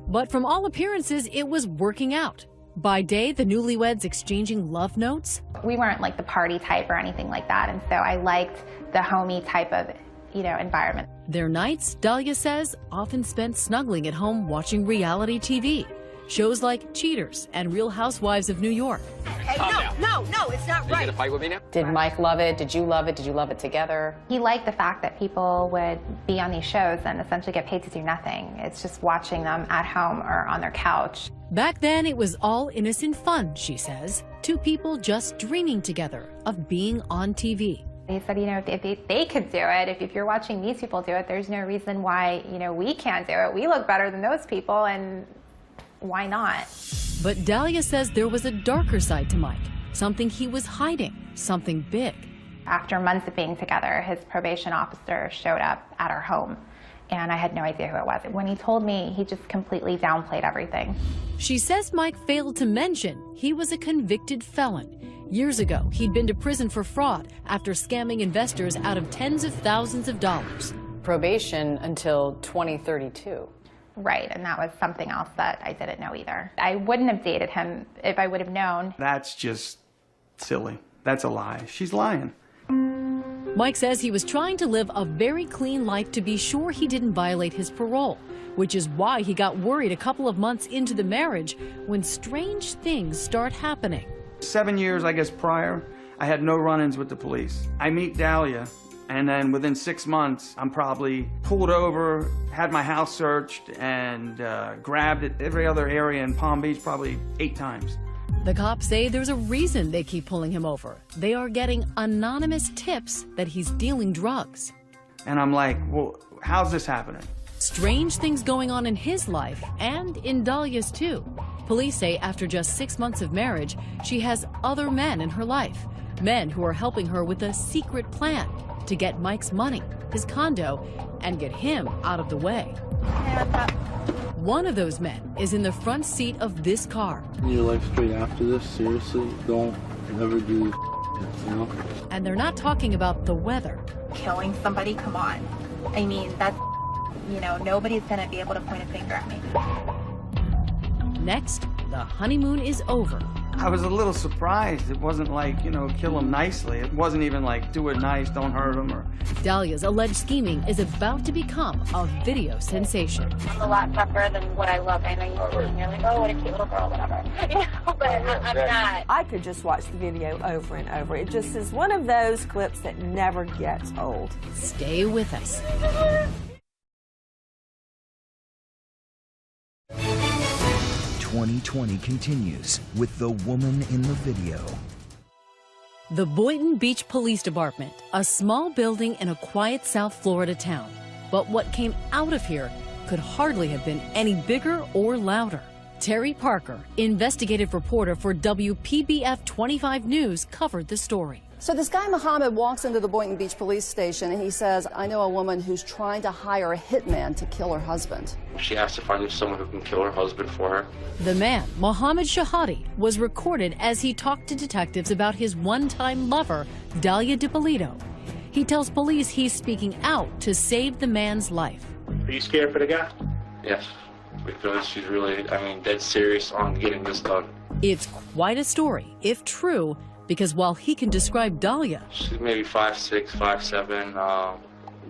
But from all appearances, it was working out. By day, the newlyweds exchanging love notes. We weren't like the party type or anything like that, and so I liked the homey type of, you know, environment. Their nights, Dahlia says, often spent snuggling at home watching reality TV. Shows like Cheaters and Real Housewives of New York. Hey, no, it's not right. Are you gonna fight with me now? Did Mike love it? Did you love it? Did you love it together? He liked the fact that people would be on these shows and essentially get paid to do nothing. It's just watching them at home or on their couch. Back then, it was all innocent fun, she says. Two people just dreaming together of being on TV. He said, you know, if they could do it, if you're watching these people do it, there's no reason why, you know, we can't do it. We look better than those people, and why not? But Dahlia says there was a darker side to Mike, something he was hiding, something big. After months of being together, his probation officer showed up at our home, and I had no idea who it was. When he told me, he just completely downplayed everything. She says Mike failed to mention he was a convicted felon. Years ago, he'd been to prison for fraud after scamming investors out of tens of thousands of dollars. Probation until 2032. Right, and that was something else that I didn't know either. I wouldn't have dated him if I would have known. That's just silly. That's a lie. She's lying. Mike says he was trying to live a very clean life to be sure he didn't violate his parole, which is why he got worried a couple of months into the marriage when strange things start happening. 7 years, I guess, prior, I had no run-ins with the police. I meet Dahlia, and then within 6 months, I'm probably pulled over, had my house searched, and grabbed at every other area in Palm Beach probably 8 times. The cops say there's a reason they keep pulling him over. They are getting anonymous tips that he's dealing drugs. And I'm like, well, how's this happening? Strange things going on in his life and in Dahlia's too. Police say after just 6 months of marriage, she has other men in her life. Men who are helping her with a secret plan to get Mike's money, his condo, and get him out of the way. One of those men is in the front seat of this car. Your life straight after this, seriously, don't ever do this, you know? And they're not talking about the weather. Killing somebody, come on. I mean, that's, you know, nobody's gonna be able to point a finger at me. Next, the honeymoon is over. I was a little surprised. It wasn't like, you know, kill him nicely. It wasn't even like, do it nice, don't hurt him. Or Dahlia's alleged scheming is about to become a video sensation. I'm a lot tougher than what I love. I know you're like, oh, what a cute little girl, whatever. You know, but I'm not. I could just watch the video over and over. It just is one of those clips that never gets old. Stay with us. 2020 continues with the woman in the video. The Boynton Beach Police Department, a small building in a quiet South Florida town. But what came out of here could hardly have been any bigger or louder. Terry Parker, investigative reporter for WPBF 25 News, covered the story. So this guy Muhammad walks into the Boynton Beach police station and he says, I know a woman who's trying to hire a hitman to kill her husband. She has to find someone who can kill her husband for her. The man, Mohammed Shahadi, was recorded as he talked to detectives about his one-time lover, Dahlia DiPolito. He tells police he's speaking out to save the man's life. Are you scared for the guy? Yes, because she's really, dead serious on getting this done. It's quite a story, if true, because while he can describe Dahlia, she's maybe 5'6", 5'7",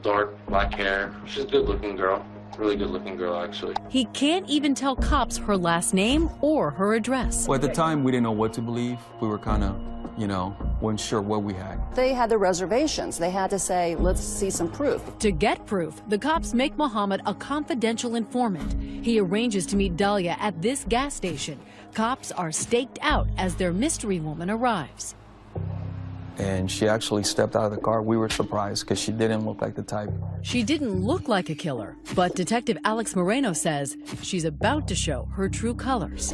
dark black hair. She's a good-looking girl. Really good-looking girl, actually. He can't even tell cops her last name or her address. Well, at the time, we didn't know what to believe. We were kind of, you know, weren't sure what we had. They had the reservations. They had to say, let's see some proof. To get proof, the cops make Muhammad a confidential informant. He arranges to meet Dahlia at this gas station. Cops are staked out as their mystery woman arrives. And she actually stepped out of the car. We were surprised because she didn't look like the type. She didn't look like a killer, but Detective Alex Moreno says she's about to show her true colors.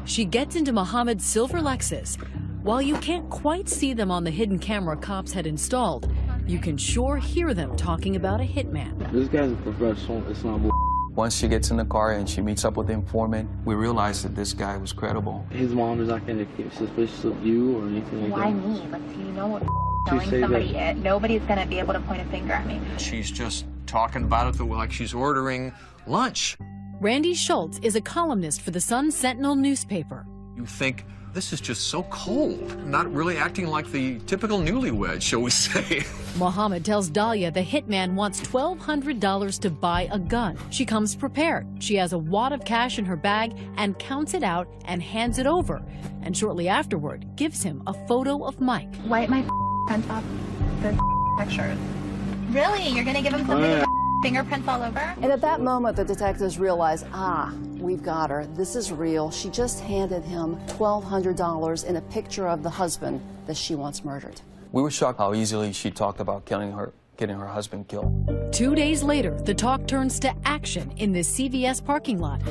She gets into Muhammad's silver Lexus. While you can't quite see them on the hidden camera cops had installed, you can sure hear them talking about a hitman. This guy's a professional. It's not bull. Once she gets in the car and she meets up with the informant, we realize that this guy was credible. His mom is not going to get suspicious of you or anything like that. Why me? Like, do you know what telling somebody it? Nobody's going to be able to point a finger at me. She's just talking about it like she's ordering lunch. Randy Schultz is a columnist for the Sun Sentinel newspaper. You think, this is just so cold, not really acting like the typical newlywed, shall we say. Muhammad tells Dahlia the hitman wants $1,200 to buy a gun. She comes prepared. She has a wad of cash in her bag and counts it out and hands it over. And shortly afterward, gives him a photo of Mike. Wipe my prints off the pictures. Really? You're going to give him something with fingerprints all over? And at that moment, the detectives realize, we've got her. This is real. She just handed him $1,200 in a picture of the husband that she wants murdered. We were shocked how easily she talked about getting her husband killed. 2 days later, the talk turns to action in this CVS parking lot.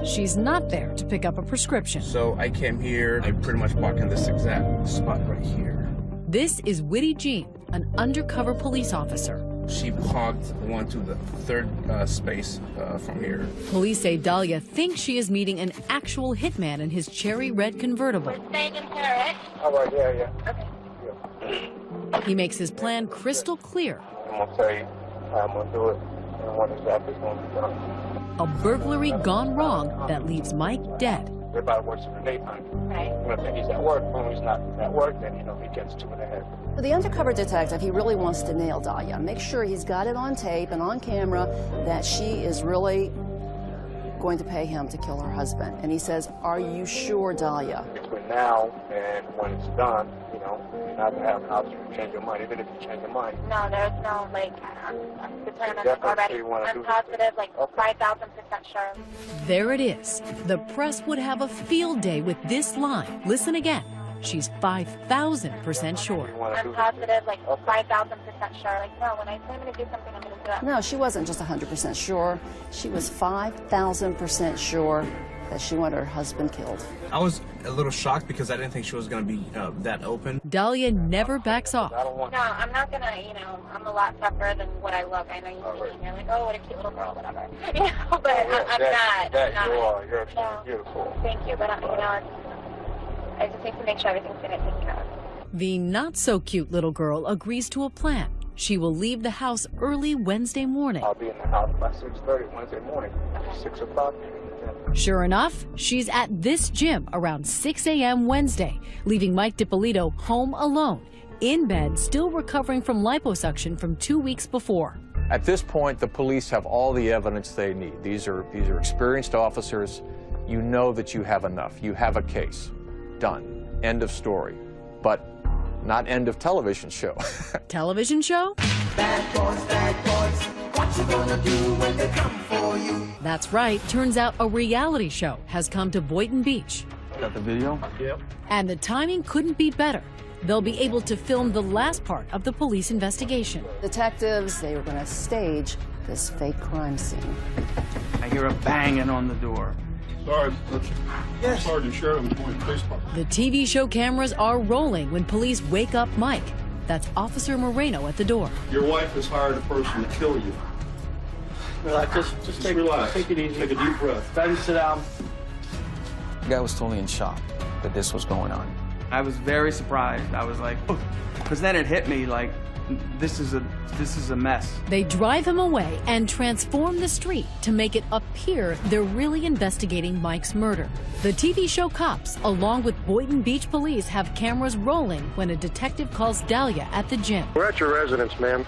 She's not there to pick up a prescription. So I came here. I pretty much parked in this exact spot right here. This is Whitty Jean, an undercover police officer. She parked one to the third space from here. Police say Dahlia thinks she is meeting an actual hitman in his cherry red convertible. We're staying in Paris. All right, yeah. Okay. He makes his plan crystal clear. I'm going to tell you how I'm going to do it and what exactly is going to be done. A burglary gone wrong that leaves Mike dead. Everybody works in the daytime. Right. You know, if he's at work, when he's not at work, then, you know, he gets to it ahead. For the undercover detective, he really wants to nail Dahlia, make sure he's got it on tape and on camera that she is really going to pay him to kill her husband. And he says, are you sure, Dahlia? Between now and when it's done, you know, you're not going to have an option to change your mind, even if you change your mind. No, there's no, like, I'm determined Definitely already. I'm positive, like, 5,000% sure. There it is. The press would have a field day with this line. Listen again. She's 5,000% sure. I'm positive, like, 5,000% sure. Like, no, when I say I'm going to do something, I'm going to do it. No, she wasn't just 100% sure. She was 5,000% sure that she wanted her husband killed. I was a little shocked because I didn't think she was going to be that open. Dahlia never backs off. No, I'm not going to, you know, I'm a lot tougher than what I look. I know you're like, oh, what a cute little girl, whatever. You know, but I'm not. You are. You're extremely beautiful. Thank you, but, you know, I just need to make sure everything's going to take care of. The not-so-cute little girl agrees to a plan. She will leave the house early Wednesday morning. I'll be in the house by 6:30 Wednesday morning, 6 o'clock. Sure enough, she's at this gym around 6 a.m. Wednesday, leaving Mike DiPolito home alone, in bed, still recovering from liposuction from 2 weeks before. At this point, the police have all the evidence they need. These are experienced officers. You know that you have enough. You have a case. Done. End of story. But not end of television show. Television show? Bad boys, what you gonna do when they come for you? That's right. Turns out a reality show has come to Boynton Beach. Got the video? Yep. And the timing couldn't be better. They'll be able to film the last part of the police investigation. Detectives, they were going to stage this fake crime scene. I hear a banging on the door. Sorry, yes. Sergeant Sheridan, Police Department. The TV show cameras are rolling when police wake up Mike. That's Officer Moreno at the door. Your wife has hired a person to kill you. Relax, just relax. Take it easy. Take a deep breath. Try to sit down. The guy was totally in shock that this was going on. I was very surprised. I was like, because then it hit me like, this is a mess. They drive him away and transform the street to make it appear they're really investigating Mike's murder. The TV show cops, along with Boynton Beach police, have cameras rolling when a detective calls Dahlia at the gym. We're at your residence, ma'am.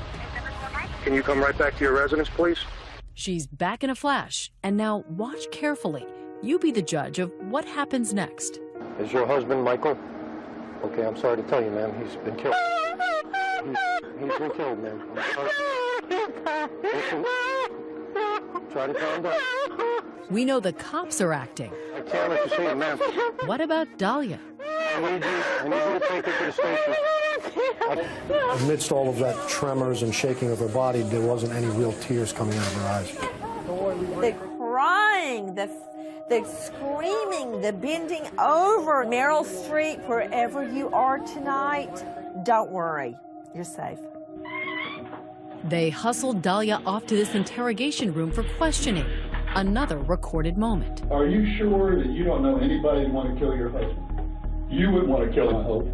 Can you come right back to your residence, please? She's back in a flash, and now watch carefully. You be the judge of what happens next. Is your husband Michael? Okay, I'm sorry to tell you, ma'am, he's been killed. He's been killed, ma'am. I'm sorry. Listen, try to calm down. We know the cops are acting. I can't let you see him, ma'am. What about Dahlia? I need you to take her to the station. Amidst all of that tremors and shaking of her body, there wasn't any real tears coming out of her eyes. The crying, the screaming, the bending over. Meryl Streep, wherever you are tonight, don't worry, you're safe. They hustled Dahlia off to this interrogation room for questioning. Another recorded moment. Are you sure that you don't know anybody who'd want to kill your husband? You wouldn't want to kill him, I hope.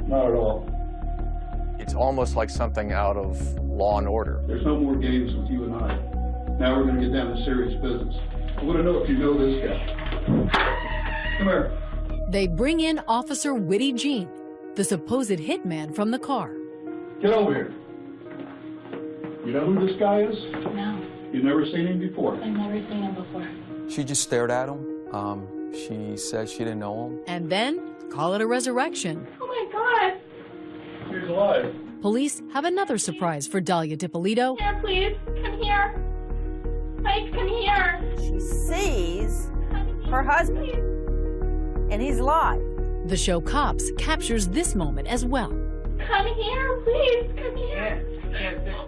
Not at all. It's almost like something out of Law and Order. There's no more games with you and I. Now we're going to get down to serious business. I want to know if you know this guy. Come here. They bring in Officer Witty Jean, the supposed hitman from the car. Get over here. You know who this guy is? No. You've never seen him before? I've never seen him before. She just stared at him. She said she didn't know him. And then, call it a resurrection. Oh my God! He's alive. Police have another surprise for Dahlia DiPolito. Here, please. Come here. Mike, come here. She sees her husband, and he's alive. The show Cops captures this moment as well. Come here, please. Come here.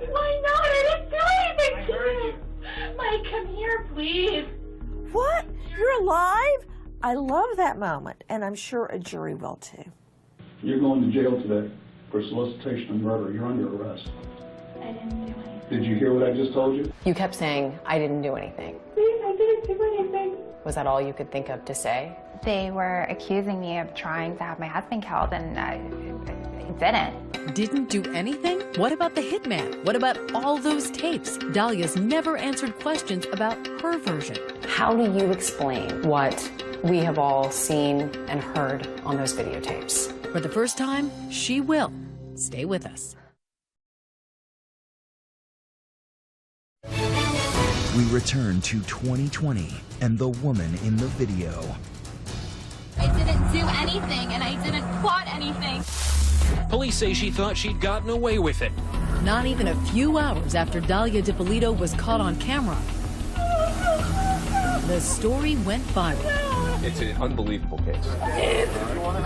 Why not? I didn't do anything to you. Mike, come here, please. What? You're alive? I love that moment, and I'm sure a jury will too. You're going to jail today for solicitation of murder. You're under arrest. I didn't do anything. Did you hear what I just told you? You kept saying, I didn't do anything. Please, I didn't do anything. Was that all you could think of to say? They were accusing me of trying to have my husband killed, and I didn't. Didn't do anything? What about the hitman? What about all those tapes? Dahlia's never answered questions about her version. How do you explain what we have all seen and heard on those videotapes? For the first time, she will. Stay with us. We return to 2020 and the woman in the video. I didn't do anything, and I didn't plot anything. Police say she thought she'd gotten away with it. Not even a few hours after Dahlia DiPolito was caught on camera, the story went viral. It's an unbelievable case.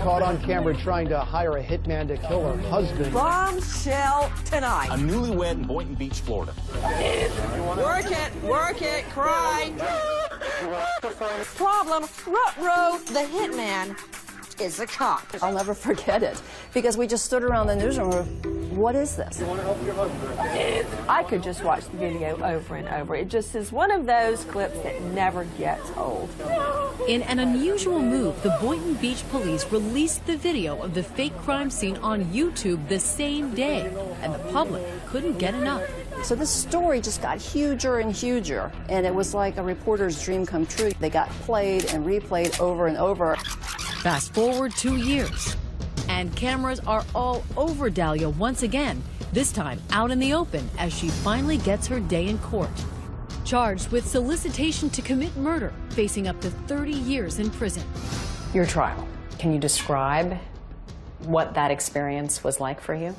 Caught on camera trying to hire a hitman to kill her husband. Bombshell tonight. A newlywed in Boynton Beach, Florida. Work it, cry. Problem, ruh-roh, the hitman is a cop. I'll never forget it because we just stood around the newsroom. What is this? I could just watch the video over and over. It just is one of those clips that never gets old. In an unusual move, the Boynton Beach police released the video of the fake crime scene on YouTube the same day, and the public couldn't get enough. So this story just got huger and huger, and it was like a reporter's dream come true. They got played and replayed over and over. Fast forward 2 years, and cameras are all over Dahlia once again, this time out in the open as she finally gets her day in court. Charged with solicitation to commit murder, facing up to 30 years in prison. Your trial. Can you describe what that experience was like for you?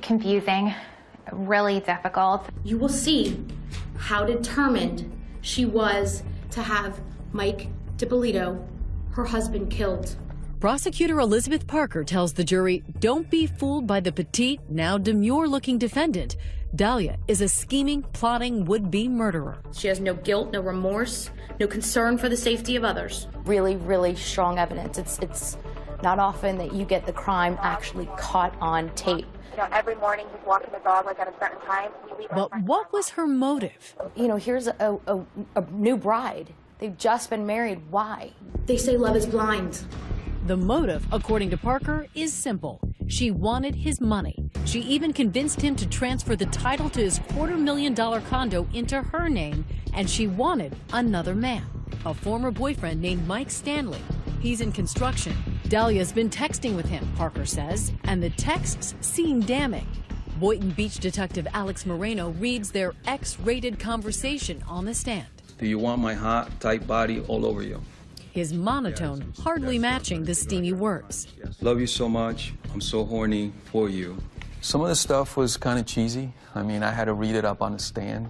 Confusing, really difficult. You will see how determined she was to have Mike DiPolito, her husband, killed. Prosecutor Elizabeth Parker tells the jury, don't be fooled by the petite, now demure-looking defendant. Dahlia is a scheming, plotting, would-be murderer. She has no guilt, no remorse, no concern for the safety of others. Really, really strong evidence. It's not often that you get the crime actually caught on tape. You know, every morning he's walking the dog like at a certain time. But what was her motive? You know, here's a new bride. They've just been married. Why? They say love is blind. The motive, according to Parker, is simple. She wanted his money. She even convinced him to transfer the title to his $250,000 condo into her name, and she wanted another man, a former boyfriend named Mike Stanley. He's in construction. Dahlia's been texting with him, Parker says, and the texts seem damning. Boynton Beach detective Alex Moreno reads their X-rated conversation on the stand. Do you want my hot, tight body all over you? his monotone hardly matching the steamy words. Love you so much. I'm so horny for you. Some of the stuff was kind of cheesy. I mean, I had to read it up on the stand.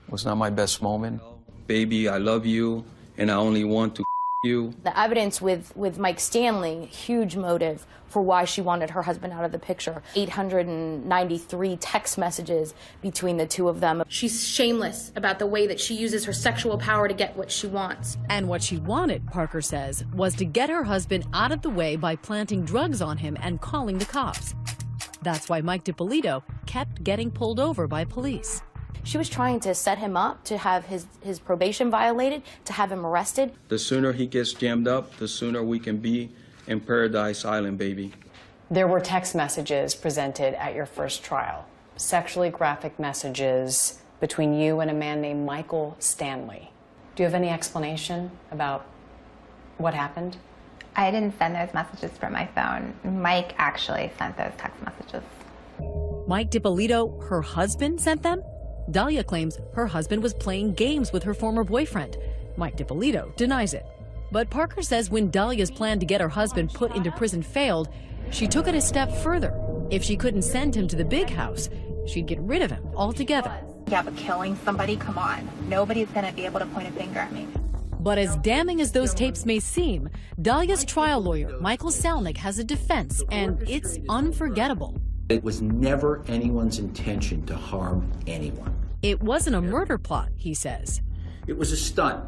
It was not my best moment. Baby, I love you, and I only want to you. The evidence with Mike Stanley, huge motive for why she wanted her husband out of the picture. 893 text messages between the two of them. She's shameless about the way that she uses her sexual power to get what she wants. And what she wanted, Parker says, was to get her husband out of the way by planting drugs on him and calling the cops. That's why Mike DiPolito kept getting pulled over by police. She was trying to set him up to have his probation violated, to have him arrested. The sooner he gets jammed up, the sooner we can be in Paradise Island, baby. There were text messages presented at your first trial, sexually graphic messages between you and a man named Michael Stanley. Do you have any explanation about what happened? I didn't send those messages from my phone. Mike actually sent those text messages. Mike DiPolito, her husband, sent them? Dahlia claims her husband was playing games with her former boyfriend. Mike DiPolito denies it. But Parker says when Dahlia's plan to get her husband put into prison failed, she took it a step further. If she couldn't send him to the big house, she'd get rid of him altogether. Yeah, but killing somebody, come on. Nobody's going to be able to point a finger at me. But as damning as those tapes may seem, Dahlia's trial lawyer, Michael Selnick, has a defense, and it's unforgettable. It was never anyone's intention to harm anyone. It wasn't a murder plot, he says. It was a stunt.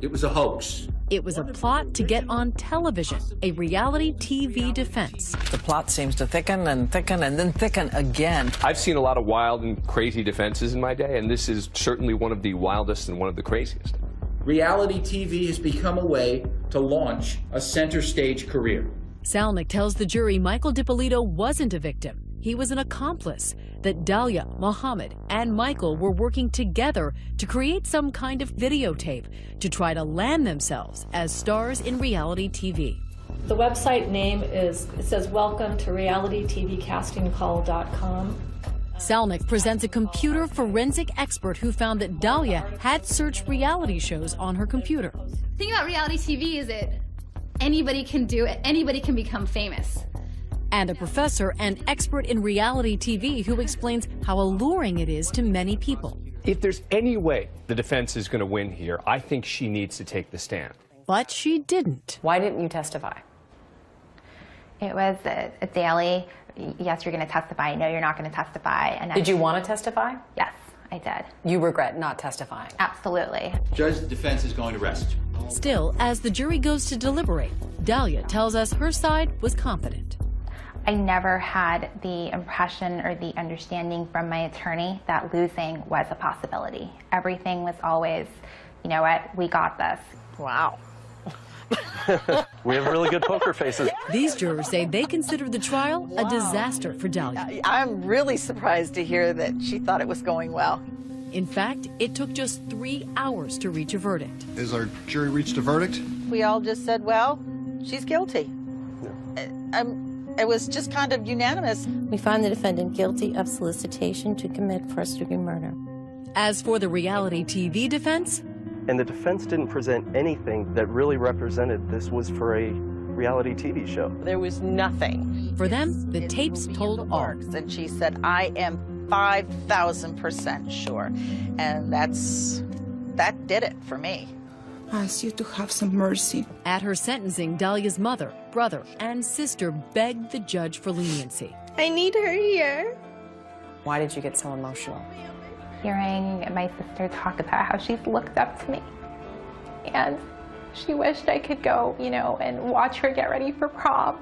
It was a hoax. It was a plot to get on television, a reality TV defense. The plot seems to thicken and thicken and then thicken again. I've seen a lot of wild and crazy defenses in my day, and this is certainly one of the wildest and one of the craziest. Reality TV has become a way to launch a center stage career. Selnick tells the jury Michael DiPolito wasn't a victim. He was an accomplice, that Dahlia, Mohammed, and Michael were working together to create some kind of videotape to try to land themselves as stars in reality TV. The website name is, it says, welcome to realitytvcastingcall.com. Selnick presents a computer forensic expert who found that Dahlia had searched reality shows on her computer. The thing about reality TV is that anybody can do it, anybody can become famous. And a professor and expert in reality TV who explains how alluring it is to many people. If there's any way the defense is going to win here, I think she needs to take the stand. But she didn't. Why didn't you testify? It was a daily, yes, you're going to testify, no, you're not going to testify. And Did you want to testify? Yes, I did. You regret not testifying? Absolutely. Judge, the defense is going to rest. Still, as the jury goes to deliberate, Dahlia tells us her side was confident. I never had the impression or the understanding from my attorney that losing was a possibility. Everything was always, you know what, we got this. Wow. We have really good poker faces. These jurors say they consider the trial a disaster for Dahlia. I'm really surprised to hear that she thought it was going well. In fact, it took just 3 hours to reach a verdict. Has our jury reached a verdict? We all just said, well, she's guilty. It was just kind of unanimous. We find the defendant guilty of solicitation to commit first-degree murder. As for the reality TV defense? And the defense didn't present anything that really represented this was for a reality TV show. There was nothing. For them, the tapes told all. And she said, I am 5,000% sure. And that did it for me. I ask you to have some mercy. At her sentencing, Dahlia's mother, brother, and sister begged the judge for leniency. I need her here. Why did you get so emotional? Hearing my sister talk about how she's looked up to me. And she wished I could go, you know, and watch her get ready for prom.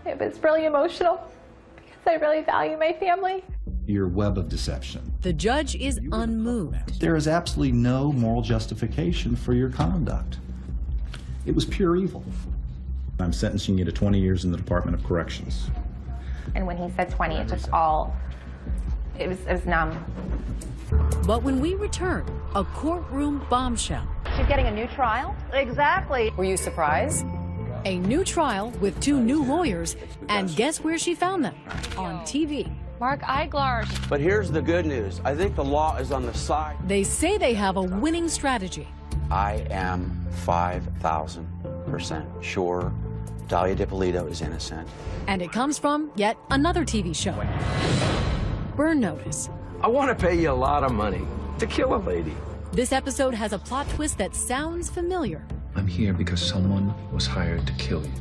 It was really emotional because I really value my family. Your web of deception. The judge is unmoved. There is absolutely no moral justification for your conduct. It was pure evil. I'm sentencing you to 20 years in the Department of Corrections. And when he said 20, it just it was numb. But when we return, a courtroom bombshell. She's getting a new trial? Exactly. Were you surprised? A new trial with 2 new lawyers, and guess where she found them? On TV. Mark Eiglar's. But here's the good news. I think the law is on the side. They say they have a winning strategy. I am 5,000% sure Dahlia DiPolito is innocent. And it comes from yet another TV show. Burn Notice. I want to pay you a lot of money to kill a lady. This episode has a plot twist that sounds familiar. I'm here because someone was hired to kill you.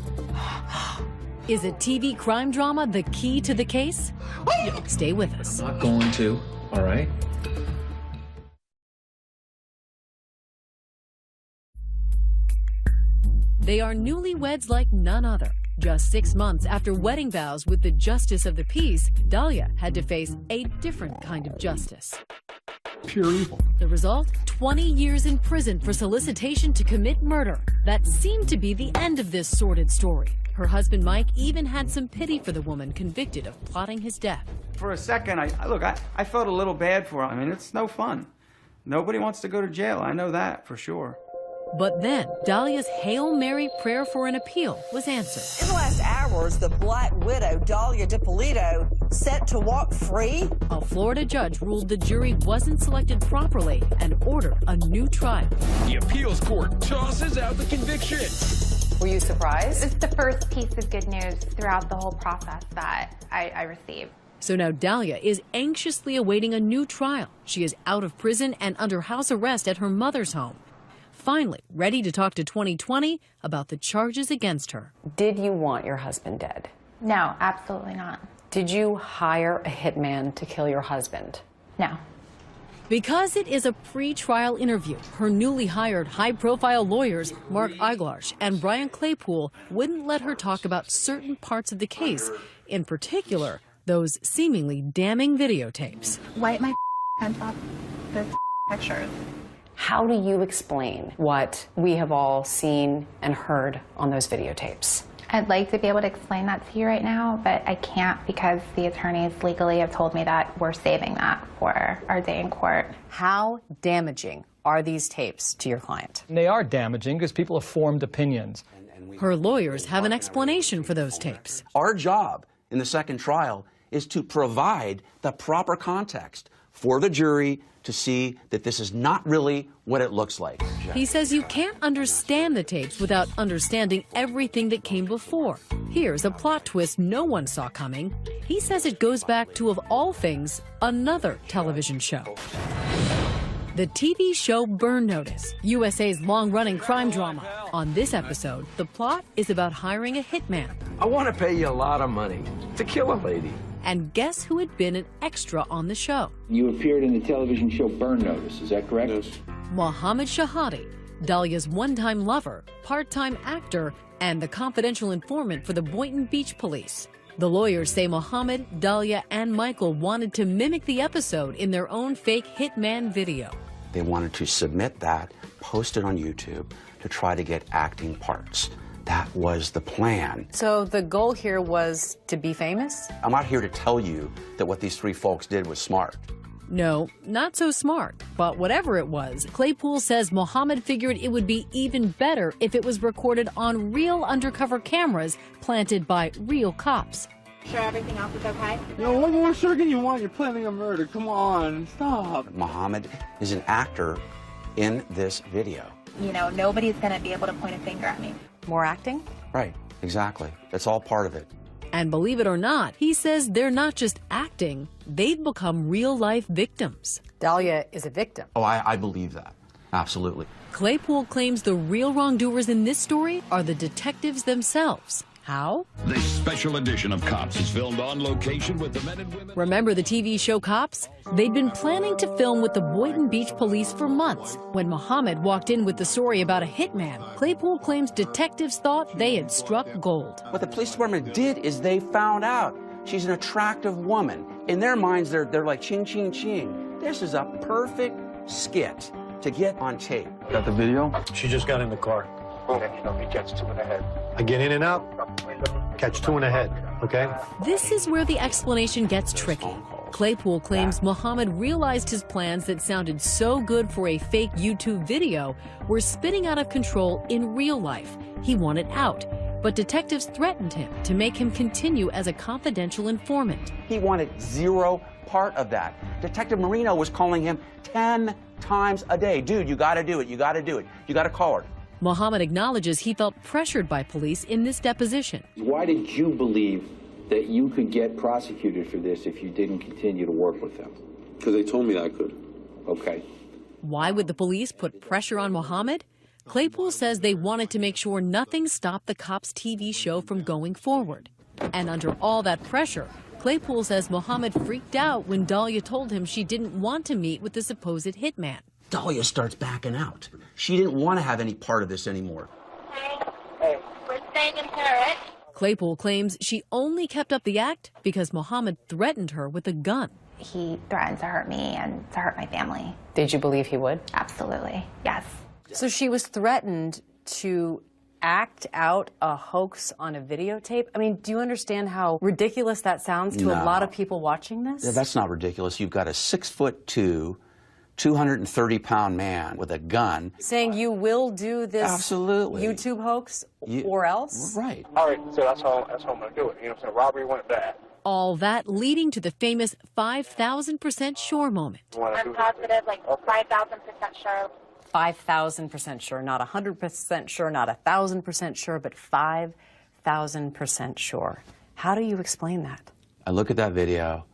Is a TV crime drama the key to the case? Stay with us. I'm not going to, all right? They are newlyweds like none other. Just 6 months after wedding vows with the justice of the peace, Dahlia had to face a different kind of justice. Pure evil. The result? 20 years in prison for solicitation to commit murder. That seemed to be the end of this sordid story. Her husband Mike even had some pity for the woman convicted of plotting his death. For a second, I felt a little bad for her. I mean, it's no fun. Nobody wants to go to jail. I know that for sure. But then, Dahlia's Hail Mary prayer for an appeal was answered. In the last hours, the Black Widow, Dahlia DiPolito, set to walk free. A Florida judge ruled the jury wasn't selected properly and ordered a new trial. The appeals court tosses out the conviction. Were you surprised? It's the first piece of good news throughout the whole process that I received. So now Dahlia is anxiously awaiting a new trial. She is out of prison and under house arrest at her mother's home. Finally, ready to talk to 2020 about the charges against her. Did you want your husband dead? No, absolutely not. Did you hire a hitman to kill your husband? No. Because it is a pre-trial interview, her newly hired high-profile lawyers, Mark Eiglarsh and Brian Claypool, wouldn't let her talk about certain parts of the case, in particular, those seemingly damning videotapes. Wipe my hands off the pictures. How do you explain what we have all seen and heard on those videotapes? I'd like to be able to explain that to you right now, but I can't because the attorneys legally have told me that we're saving that for our day in court. How damaging are these tapes to your client? They are damaging because people have formed opinions. Her lawyers have an explanation for those tapes. Our job in the second trial is to provide the proper context for the jury to see that this is not really what it looks like. He says you can't understand the tapes without understanding everything that came before. Here's a plot twist no one saw coming. He says it goes back to, of all things, another television show. The TV show Burn Notice, USA's long-running crime drama. On this episode, the plot is about hiring a hitman. I want to pay you a lot of money to kill a lady. And guess who had been an extra on the show? You appeared in the television show Burn Notice, is that correct? Yes. Mohammed Shahadi, Dahlia's one-time lover, part-time actor, and the confidential informant for the Boynton Beach police. The lawyers say Mohammed, Dahlia, and Michael wanted to mimic the episode in their own fake hitman video. They wanted to submit that, post it on YouTube, to try to get acting parts. That was the plan. So the goal here was to be famous? I'm not here to tell you that what these three folks did was smart. No, not so smart. But whatever it was, Claypool says Mohammed figured it would be even better if it was recorded on real undercover cameras planted by real cops. Sure everything else is okay? Yo, what more sugar you want? You're planning a murder. Come on, stop. Mohammed is an actor in this video. You know, nobody's going to be able to point a finger at me. More acting? Right, exactly. That's all part of it. And believe it or not, he says they're not just acting, they've become real-life victims. Dahlia is a victim. Oh, I believe that. Absolutely. Claypool claims the real wrongdoers in this story are the detectives themselves. How? This special edition of Cops is filmed on location with the men and women. Remember the TV show Cops? They'd been planning to film with the Boynton Beach police for months. When Mohammed walked in with the story about a hitman, Claypool claims detectives thought they had struck gold. What the police department did is they found out she's an attractive woman. In their minds, they're like ching, ching, ching. This is a perfect skit to get on tape. Got the video? She just got in the car. He gets 2 in the head. I get in and out, catch 2 in the head, okay? This is where the explanation gets tricky. Claypool claims Mohammed realized his plans that sounded so good for a fake YouTube video were spinning out of control in real life. He wanted out. But detectives threatened him to make him continue as a confidential informant. He wanted zero part of that. Detective Marino was calling him 10 times a day. Dude, you got to do it. You got to do it. You got to call her. Mohammed acknowledges he felt pressured by police in this deposition. Why did you believe that you could get prosecuted for this if you didn't continue to work with them? Because they told me I could. Okay. Why would the police put pressure on Mohammed? Claypool says they wanted to make sure nothing stopped the cops' TV show from going forward. And under all that pressure, Claypool says Mohammed freaked out when Dahlia told him she didn't want to meet with the supposed hitman. Dahlia starts backing out. She didn't want to have any part of this anymore. Hey, we're staying in Paris. Claypool claims she only kept up the act because Mohammed threatened her with a gun. He threatened to hurt me and to hurt my family. Did you believe he would? Absolutely, yes. So she was threatened to act out a hoax on a videotape? I mean, do you understand how ridiculous that sounds to a lot of people watching this? Yeah, that's not ridiculous. You've got a 6'2", 230-pound man with a gun. Saying you will do this Absolutely. YouTube hoax or else? Right. All right, so that's how I'm going to do it. You know what I'm saying? Robbery went bad. All that leading to the famous 5,000% sure moment. I'm positive, like 5,000% sure. 5,000% sure, not 100% sure, not 1,000% sure, but 5,000% sure. How do you explain that? I look at that video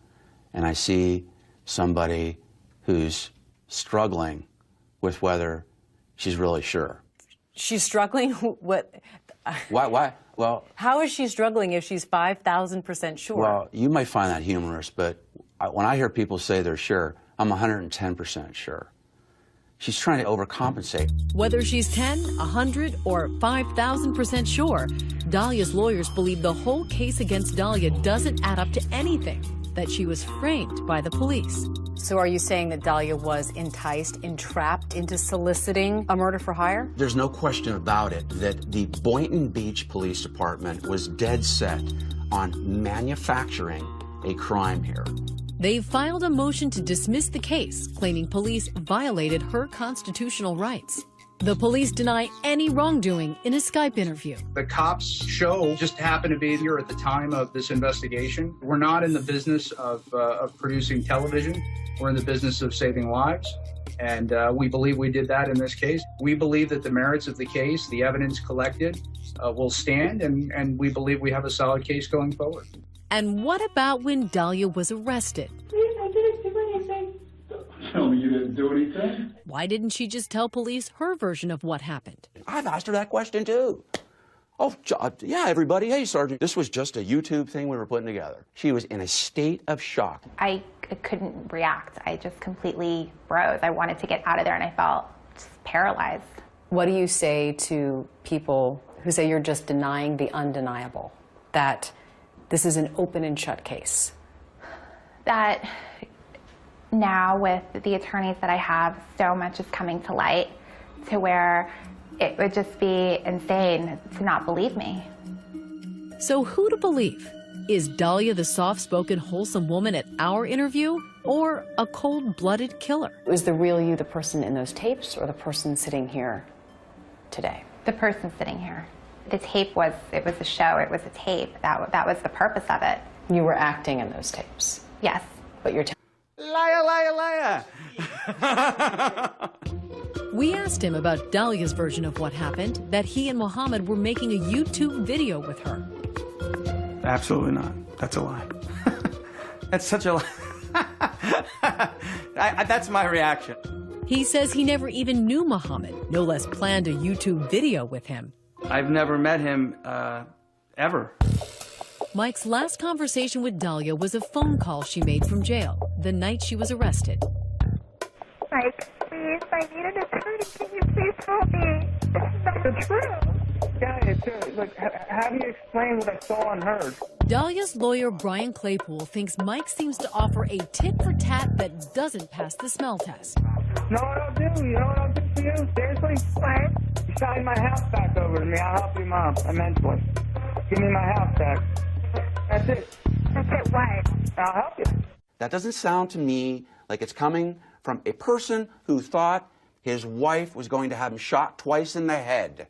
and I see somebody who's struggling with whether she's really sure. She's struggling? What? Why? Well, how is she struggling if she's 5,000% sure? Well, you might find that humorous, but when I hear people say they're sure, I'm 110% sure. She's trying to overcompensate. Whether she's 10, 100, or 5,000% sure, Dahlia's lawyers believe the whole case against Dahlia doesn't add up to anything, that she was framed by the police. So are you saying that Dahlia was enticed, entrapped into soliciting a murder for hire? There's no question about it that the Boynton Beach Police Department was dead set on manufacturing a crime here. They've filed a motion to dismiss the case, claiming police violated her constitutional rights. The police deny any wrongdoing in a Skype interview. The cops' show just happened to be here at the time of this investigation. We're not in the business of producing television. We're in the business of saving lives. And we believe we did that in this case. We believe that the merits of the case, the evidence collected, will stand, and we believe we have a solid case going forward. And what about when Dahlia was arrested? I didn't do anything. Tell me you didn't do anything? Why didn't she just tell police her version of what happened? I've asked her that question too. Oh, yeah, everybody. Hey, Sergeant, this was just a YouTube thing we were putting together. She was in a state of shock. I couldn't react. I just completely froze. I wanted to get out of there and I felt just paralyzed. What do you say to people who say you're just denying the undeniable? That this is an open and shut case? That now with the attorneys that I have, so much is coming to light to where it would just be insane to not believe me. So who to believe? Is Dahlia the soft-spoken, wholesome woman at our interview, or a cold-blooded killer? Was the real you the person in those tapes or the person sitting here today? The person sitting here. The tape was, it was a show, it was a tape. That was the purpose of it. You were acting in those tapes? Yes. But you're liar, liar, liar. We asked him about Dahlia's version of what happened, that he and Mohammed were making a YouTube video with her. Absolutely not. That's a lie. That's such a lie. That's my reaction. He says he never even knew Mohammed, no less planned a YouTube video with him. I've never met him, ever. Mike's last conversation with Dahlia was a phone call she made from jail the night she was arrested. Mike, please, I need an attorney. Can you please help me? It's not true. Yeah, it's look, how do you explain what I saw and heard? Dahlia's lawyer, Brian Claypool, thinks Mike seems to offer a tit-for-tat that doesn't pass the smell test. No, what I'll do? You know what I'll do for you? Seriously? What? You sign my house back over to me. I'll help you, Mom, immensely. Give me my house back. That's it. That's it, what? I'll help you. That doesn't sound to me like it's coming from a person who thought his wife was going to have him shot twice in the head.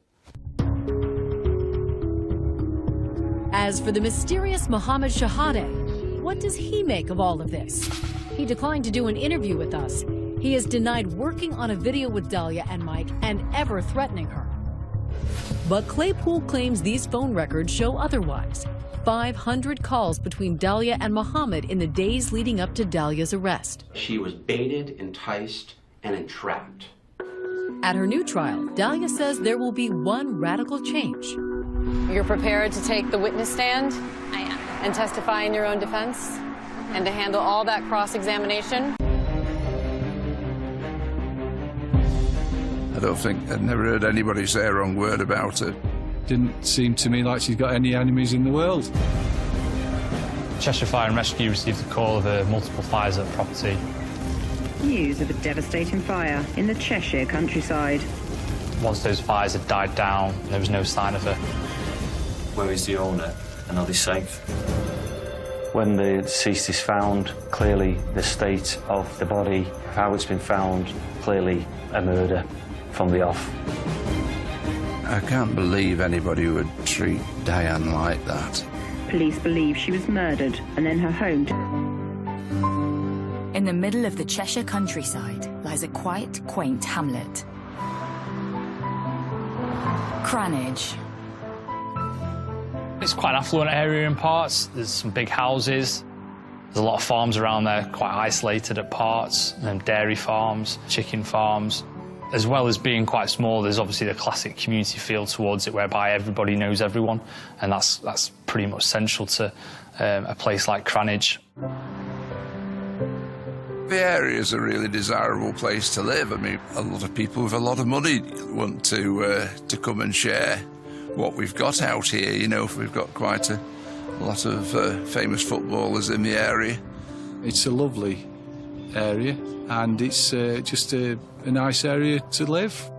As for the mysterious Mohammed Shahade, what does he make of all of this? He declined to do an interview with us. He has denied working on a video with Dahlia and Mike and ever threatening her. But Claypool claims these phone records show otherwise. 500 calls between Dahlia and Mohammed in the days leading up to Dahlia's arrest. She was baited, enticed, and entrapped. At her new trial, Dahlia says there will be one radical change. You're prepared to take the witness stand? I am. And testify in your own defense? And to handle all that cross-examination? I don't think I'd never heard anybody say a wrong word about her. Didn't seem to me like she's got any enemies in the world. Cheshire Fire and Rescue received a call of multiple fires at the property. News of a devastating fire in the Cheshire countryside. Once those fires had died down, there was no sign of her. Where is the owner, and are they safe? When the deceased is found, clearly the state of the body, how it's been found, clearly a murder from the off. I can't believe anybody would treat Diane like that. Police believe she was murdered and then her home. In the middle of the Cheshire countryside lies a quiet, quaint hamlet. Cranage. It's quite an affluent area in parts. There's some big houses. There's a lot of farms around there, quite isolated at parts, and dairy farms, chicken farms. As well as being quite small, there's obviously the classic community feel towards it, whereby everybody knows everyone, and that's pretty much central to a place like Cranage. The area is a really desirable place to live. I mean, a lot of people with a lot of money want to come and share what we've got out here. You know, we've got quite a lot of famous footballers in the area. It's a lovely area, and it's just a nice area to live.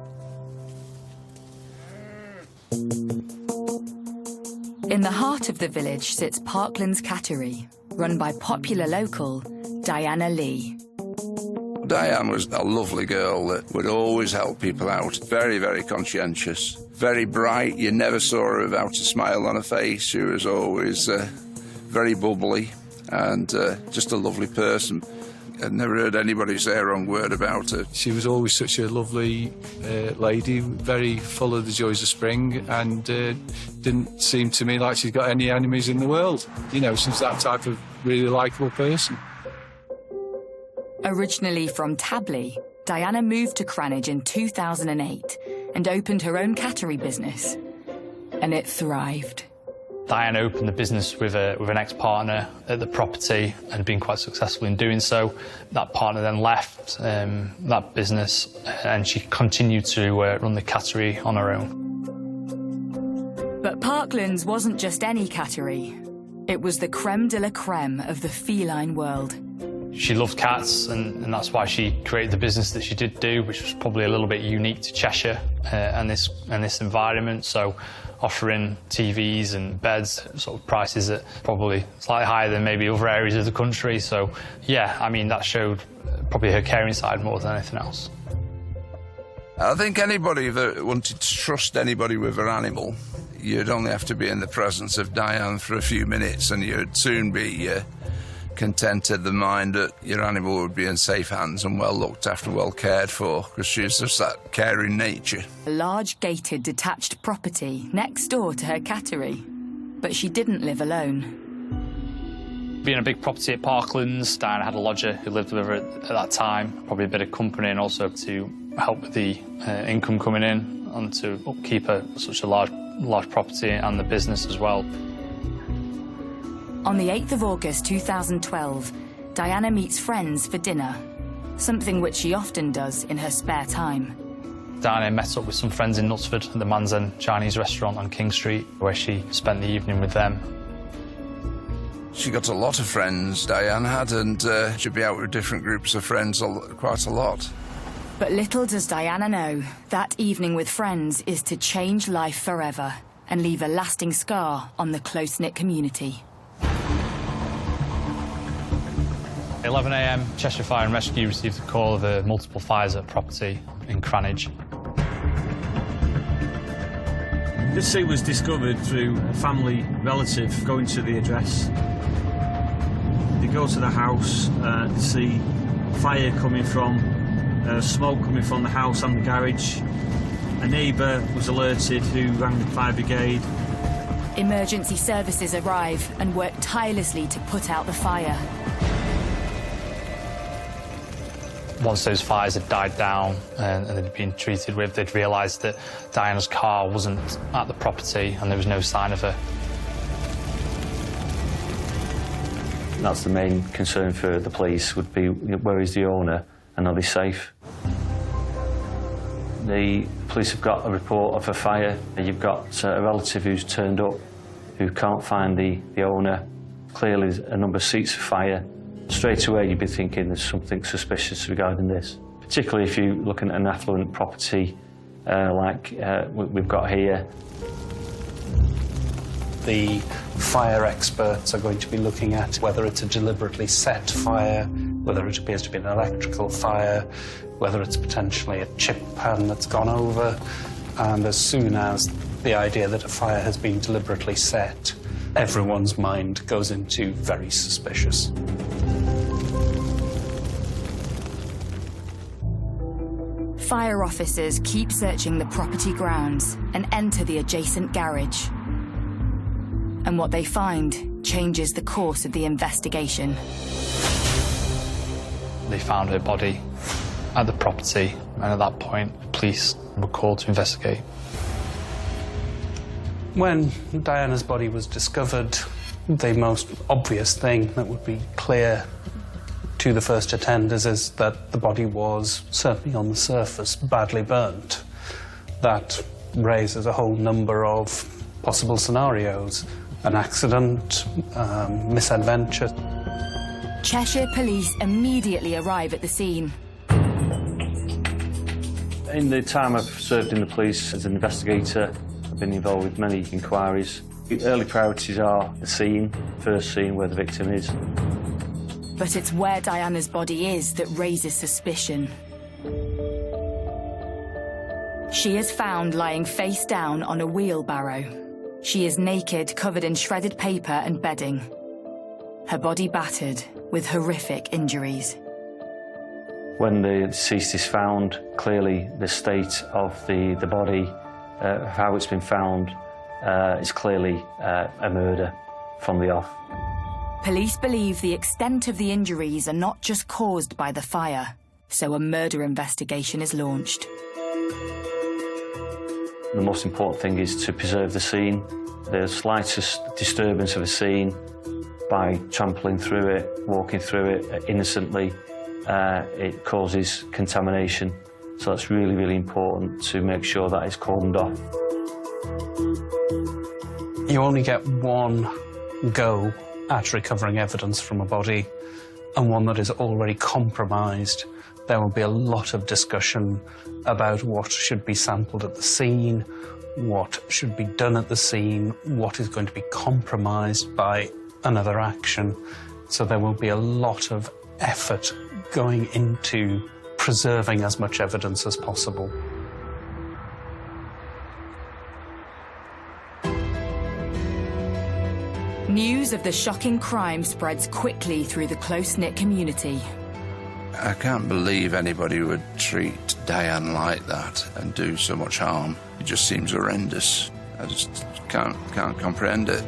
In the heart of the village sits Parklands Cattery, run by popular local Diana Lee. Diane was a lovely girl that would always help people out. Very, very conscientious. Very bright. You never saw her without a smile on her face. She was always very bubbly and just a lovely person. I'd never heard anybody say a wrong word about her. She was always such a lovely lady, very full of the joys of spring, and didn't seem to me like she's got any enemies in the world. You know, she's that type of really likeable person. Originally from Tabley, Diana moved to Cranage in 2008 and opened her own cattery business. And it thrived. Diana opened the business with an ex-partner at the property and been quite successful in doing so. That partner then left that business, and she continued to run the cattery on her own. But Parklands wasn't just any cattery. It was the creme de la creme of the feline world. She loved cats, and that's why she created the business that she did do, which was probably a little bit unique to Cheshire and this environment. So offering TVs and beds sort of prices that probably slightly higher than maybe other areas of the country. So yeah, I mean, that showed probably her caring side more than anything else. I think anybody that wanted to trust anybody with their animal, you'd only have to be in the presence of Diane for a few minutes and you'd soon be contented the mind that your animal would be in safe hands and well looked after, well cared for, because she's just that caring nature. A large gated detached property next door to her cattery. But she didn't live alone. Being a big property at Parklands, Diana had a lodger who lived with her at that time, probably a bit of company, and also to help with the income coming in and to upkeep such a large property and the business as well. On the 8th of August 2012, Diana meets friends for dinner, something which she often does in her spare time. Diana met up with some friends in Knutsford at the Manzen Chinese restaurant on King Street, where she spent the evening with them. She got a lot of friends, Diane had, and she'd be out with different groups of friends quite a lot. But little does Diana know, that evening with friends is to change life forever and leave a lasting scar on the close-knit community. 11 a.m, Cheshire Fire and Rescue received a call of multiple fires at a property in Cranage. This suit was discovered through a family relative going to the address. They go to the house, they see fire coming from, smoke coming from the house and the garage. A neighbour was alerted who rang the fire brigade. Emergency services arrive and work tirelessly to put out the fire. Once those fires had died down and they'd been treated with, they'd realised that Diana's car wasn't at the property and there was no sign of her. That's the main concern for the police, would be where is the owner and are they safe? The police have got a report of a fire. You've got a relative who's turned up who can't find the owner. Clearly there's a number of seats of fire. Straight away you'd be thinking there's something suspicious regarding this, particularly if you're looking at an affluent property like we've got here. The fire experts are going to be looking at whether it's a deliberately set fire, whether it appears to be an electrical fire, whether it's potentially a chip pan that's gone over, and as soon as the idea that a fire has been deliberately set, everyone's mind goes into very suspicious. Fire officers keep searching the property grounds and enter the adjacent garage. And what they find changes the course of the investigation. They found her body at the property, and at that point, police were called to investigate. When Diana's body was discovered, the most obvious thing that would be clear to the first attenders is that the body was, certainly on the surface, badly burnt. That raises a whole number of possible scenarios. An accident, misadventure. Cheshire police immediately arrive at the scene. In the time I've served in the police as an investigator, I've been involved with many inquiries. The early priorities are the scene, first scene where the victim is. But it's where Diana's body is that raises suspicion. She is found lying face down on a wheelbarrow. She is naked, covered in shredded paper and bedding. Her body battered with horrific injuries. When the deceased is found, clearly the state of the body, how it's been found, is clearly a murder from the off. Police believe the extent of the injuries are not just caused by the fire, so a murder investigation is launched. The most important thing is to preserve the scene. The slightest disturbance of a scene, by trampling through it, walking through it innocently, it causes contamination. So it's really, really important to make sure that it's cordoned off. You only get one go at recovering evidence from a body, and one that is already compromised. There will be a lot of discussion about what should be sampled at the scene, what should be done at the scene, what is going to be compromised by another action. So there will be a lot of effort going into preserving as much evidence as possible. News of the shocking crime spreads quickly through the close-knit community. I can't believe anybody would treat Diane like that and do so much harm. It just seems horrendous. I just can't comprehend it.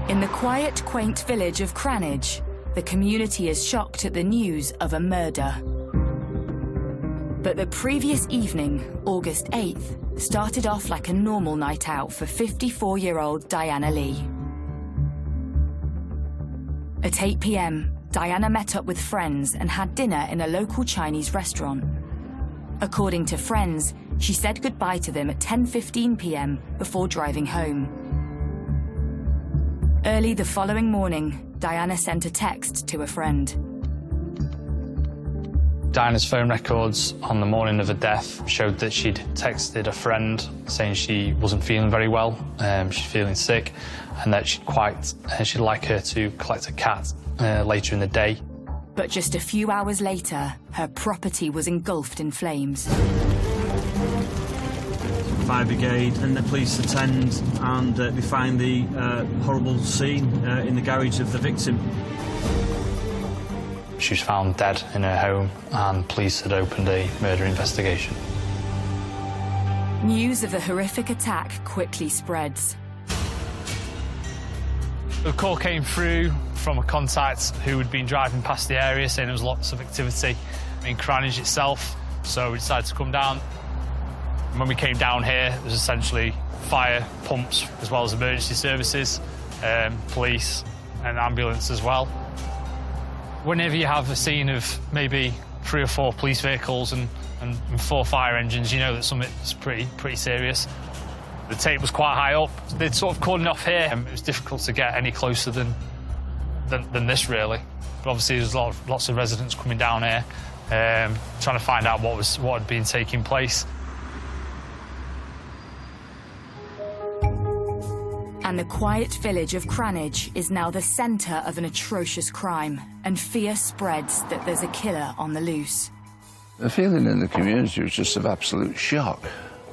In the quiet, quaint village of Cranage, the community is shocked at the news of a murder. But the previous evening, August 8th, started off like a normal night out for 54-year-old Diana Lee. At 8 p.m, Diana met up with friends and had dinner in a local Chinese restaurant. According to friends, she said goodbye to them at 10:15 p.m. before driving home. Early the following morning, Diana sent a text to a friend. Diana's phone records on the morning of her death showed that she'd texted a friend saying she wasn't feeling very well, she's feeling sick, and that she'd like her to collect a cat later in the day. But just a few hours later, her property was engulfed in flames. Fire brigade and the police attend, and they find the horrible scene in the garage of the victim. She was found dead in her home, and police had opened a murder investigation. News of the horrific attack quickly spreads. The call came through from a contact who had been driving past the area, saying there was lots of activity in Cranage itself, so we decided to come down. When we came down here, there was essentially fire, pumps, as well as emergency services, police and ambulance as well. Whenever you have a scene of maybe 3 or 4 police vehicles and 4 fire engines, you know that something's pretty serious. The tape was quite high up. They'd sort of cordoned off here, and it was difficult to get any closer than this, really. But obviously, there's lots of residents coming down here, trying to find out what had been taking place. And the quiet village of Cranage is now the centre of an atrocious crime, and fear spreads that there's a killer on the loose. The feeling in the community was just of absolute shock,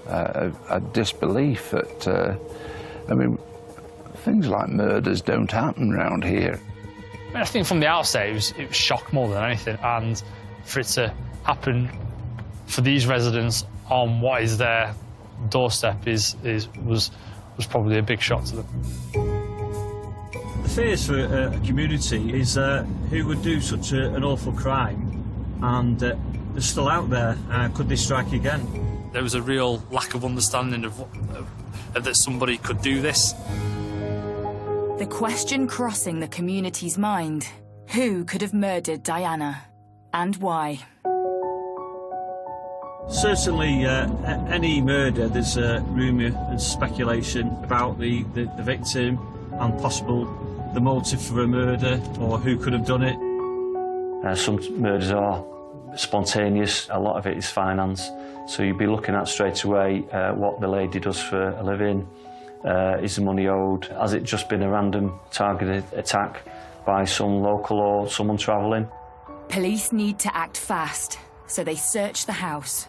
a disbelief that, I mean, things like murders don't happen around here. I mean, I think from the outset it was shock more than anything, and for it to happen for these residents on what is their doorstep was probably a big shock to them. The fears for a community is who would do such an awful crime, and they're still out there. Could they strike again? There was a real lack of understanding of that somebody could do this. The question crossing the community's mind: who could have murdered Diana, and why? Certainly, any murder, there's rumour and speculation about the victim and the motive for a murder, or who could have done it. Some murders are spontaneous, a lot of it is finance, so you'd be looking at straight away what the lady does for a living, is the money owed, has it just been a random targeted attack by some local or someone travelling? Police need to act fast, so they search the house.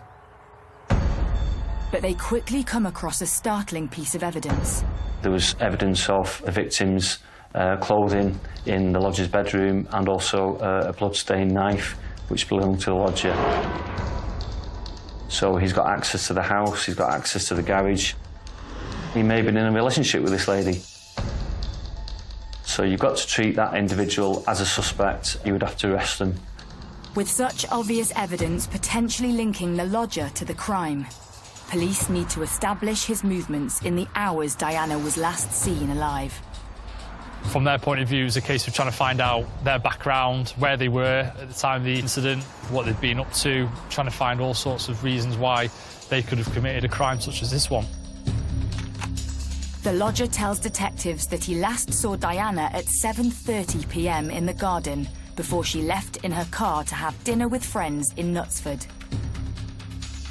But they quickly come across a startling piece of evidence. There was evidence of the victim's clothing in the lodger's bedroom, and also a blood-stained knife which belonged to the lodger. So he's got access to the house, he's got access to the garage. He may have been in a relationship with this lady. So you've got to treat that individual as a suspect. You would have to arrest them. With such obvious evidence potentially linking the lodger to the crime, police need to establish his movements in the hours Diana was last seen alive. From their point of view, it was a case of trying to find out their background, where they were at the time of the incident, what they'd been up to, trying to find all sorts of reasons why they could have committed a crime such as this one. The lodger tells detectives that he last saw Diana at 7:30 p.m. in the garden before she left in her car to have dinner with friends in Knutsford.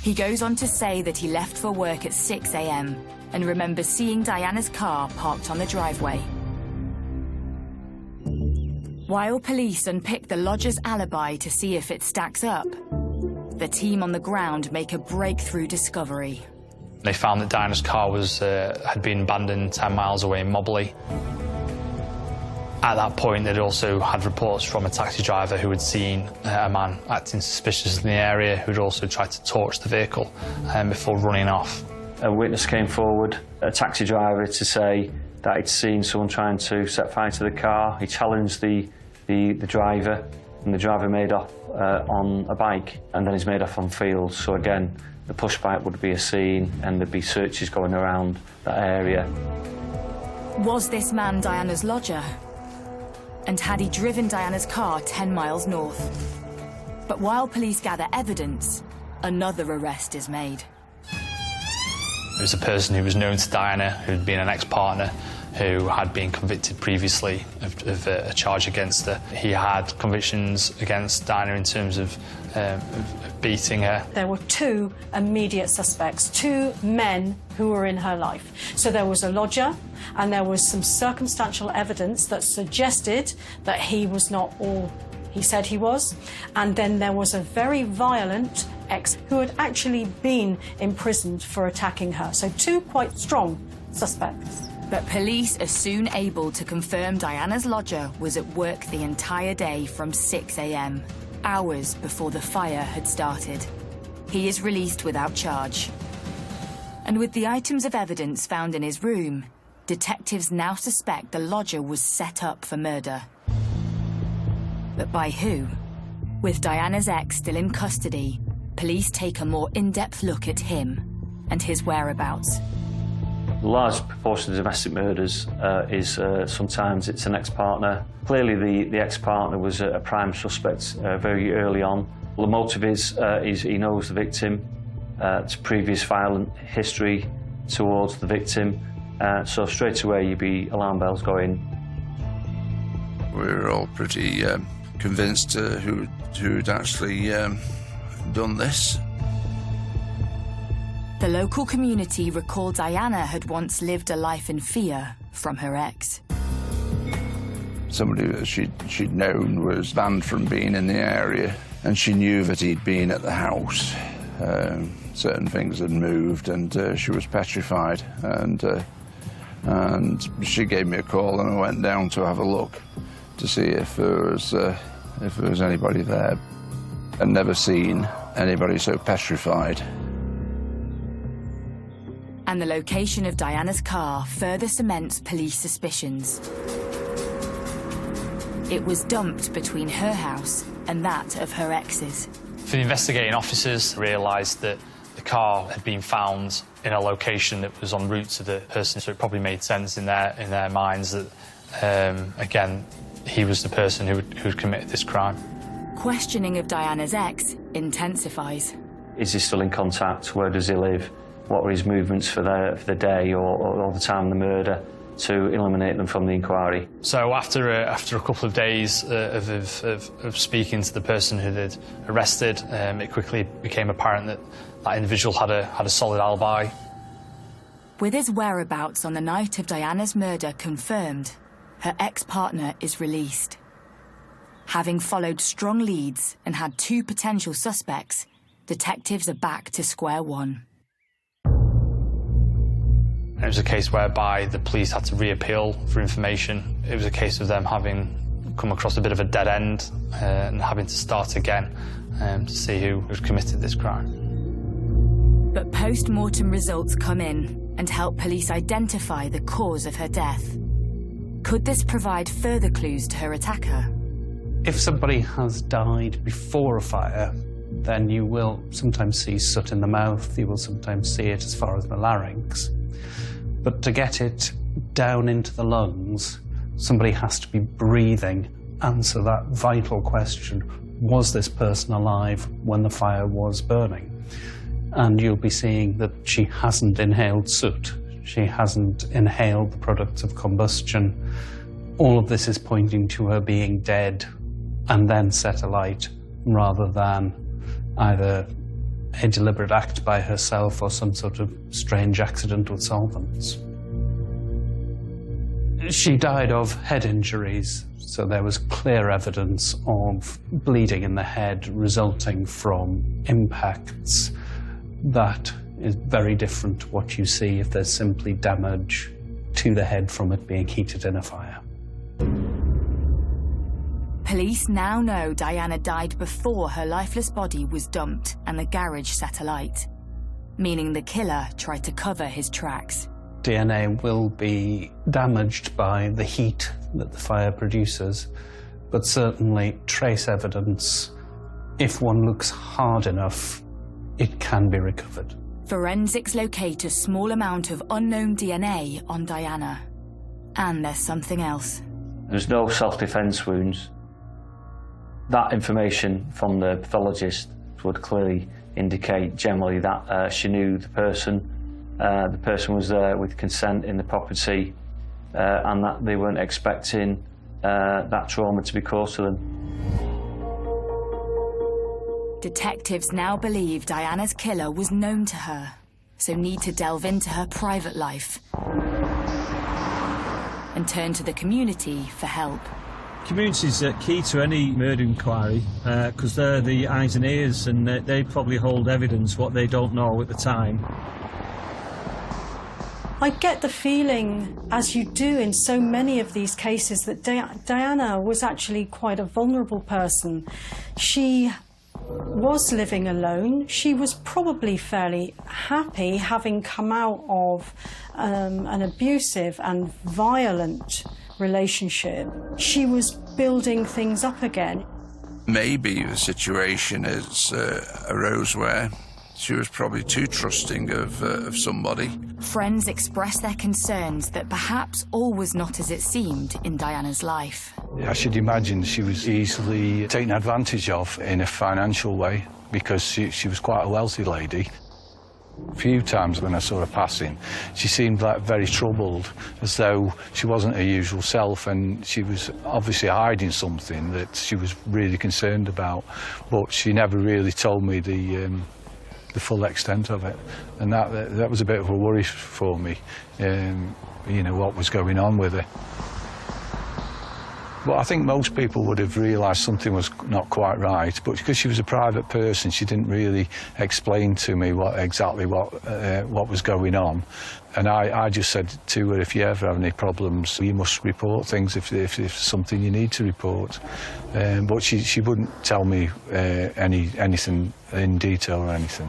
He goes on to say that he left for work at 6 a.m. and remembers seeing Diana's car parked on the driveway. While police unpick the lodger's alibi to see if it stacks up, the team on the ground make a breakthrough discovery. They found that Diana's car had been abandoned 10 miles away in Mobley. At that point, they'd also had reports from a taxi driver who had seen a man acting suspicious in the area, who'd also tried to torch the vehicle before running off. A witness came forward, a taxi driver, to say that he'd seen someone trying to set fire to the car. He challenged the driver, and the driver made off on a bike, and then he's made off on field. So again, the push bike would be a scene, and there'd be searches going around that area. Was this man Diana's lodger? And had he driven Diana's car 10 miles north? But while police gather evidence, another arrest is made. It was a person who was known to Diana, who'd been an ex-partner, who had been convicted previously of a charge against her. He had convictions against Diana in terms of beating her. There were 2 immediate suspects, 2 men who were in her life. So there was a lodger, and there was some circumstantial evidence that suggested that he was not all he said he was. And then there was a very violent ex who had actually been imprisoned for attacking her. So two quite strong suspects. But police are soon able to confirm Diana's lodger was at work the entire day from 6 a.m., hours before the fire had started. He is released without charge. And with the items of evidence found in his room, detectives now suspect the lodger was set up for murder. But by who? With Diana's ex still in custody, police take a more in-depth look at him and his whereabouts. A large proportion of domestic murders is sometimes it's an ex-partner. Clearly the ex-partner was a prime suspect very early on. Well, the motive is he knows the victim, it's previous violent history towards the victim, so straight away you'd be alarm bells going. We were all pretty convinced who'd actually done this. The local community recalled Diana had once lived a life in fear from her ex. Somebody that she'd known was banned from being in the area, and she knew that he'd been at the house. Certain things had moved, and she was petrified. And she gave me a call, and I went down to have a look to see if there was anybody there. I'd never seen anybody so petrified. And the location of Diana's car further cements police suspicions. It was dumped between her house and that of her ex's. The investigating officers realised that the car had been found in a location that was en route to the person, so it probably made sense in their minds that, again, he was the person who'd committed this crime. Questioning of Diana's ex intensifies. Is he still in contact? Where does he live? What were his movements for the day or the time of the murder, to eliminate them from the inquiry? So after a couple of days of speaking to the person who they'd arrested, it quickly became apparent that that individual had a solid alibi. With his whereabouts on the night of Diana's murder confirmed, her ex-partner is released. Having followed strong leads and had two potential suspects, detectives are back to square one. It was a case whereby the police had to reappeal for information. It was a case of them having come across a bit of a dead end and having to start again to see who had committed this crime. But post-mortem results come in and help police identify the cause of her death. Could this provide further clues to her attacker? If somebody has died before a fire, then you will sometimes see soot in the mouth, you will sometimes see it as far as the larynx. But to get it down into the lungs, somebody has to be breathing, answer that vital question, was this person alive when the fire was burning? And you'll be seeing that she hasn't inhaled soot, she hasn't inhaled the products of combustion. All of this is pointing to her being dead and then set alight, rather than either a deliberate act by herself or some sort of strange accident with solvents. She died of head injuries, so there was clear evidence of bleeding in the head resulting from impacts. That is very different to what you see if there's simply damage to the head from it being heated in a fire. Police now know Diana died before her lifeless body was dumped and the garage set alight, meaning the killer tried to cover his tracks. DNA will be damaged by the heat that the fire produces, but certainly trace evidence, if one looks hard enough, it can be recovered. Forensics locate a small amount of unknown DNA on Diana. And there's something else. There's no self-defense wounds. That information from the pathologist would clearly indicate generally that she knew the person was there with consent in the property, and that they weren't expecting that trauma to be caused to them. Detectives now believe Diana's killer was known to her, so need to delve into her private life and turn to the community for help. Community's key to any murder inquiry because they're the eyes and ears, and they probably hold evidence what they don't know at the time. I get the feeling, as you do in so many of these cases, that Diana was actually quite a vulnerable person. She was living alone. She was probably fairly happy, having come out of an abusive and violent relationship. She was building things up again. Maybe the situation has arose where she was probably too trusting of somebody. Friends expressed their concerns that perhaps all was not as it seemed in Diana's life. I should imagine she was easily taken advantage of in a financial way because she was quite a wealthy lady. A few times when I saw her passing, she seemed like very troubled, as though she wasn't her usual self, and she was obviously hiding something that she was really concerned about, but she never really told me the full extent of it, and that was a bit of a worry for me, you know, what was going on with her. But I think most people would have realised something was not quite right, but because she was a private person, she didn't really explain to me exactly what was going on. And I just said to her, if you ever have any problems, you must report things if there's something you need to report. But she wouldn't tell me anything in detail or anything.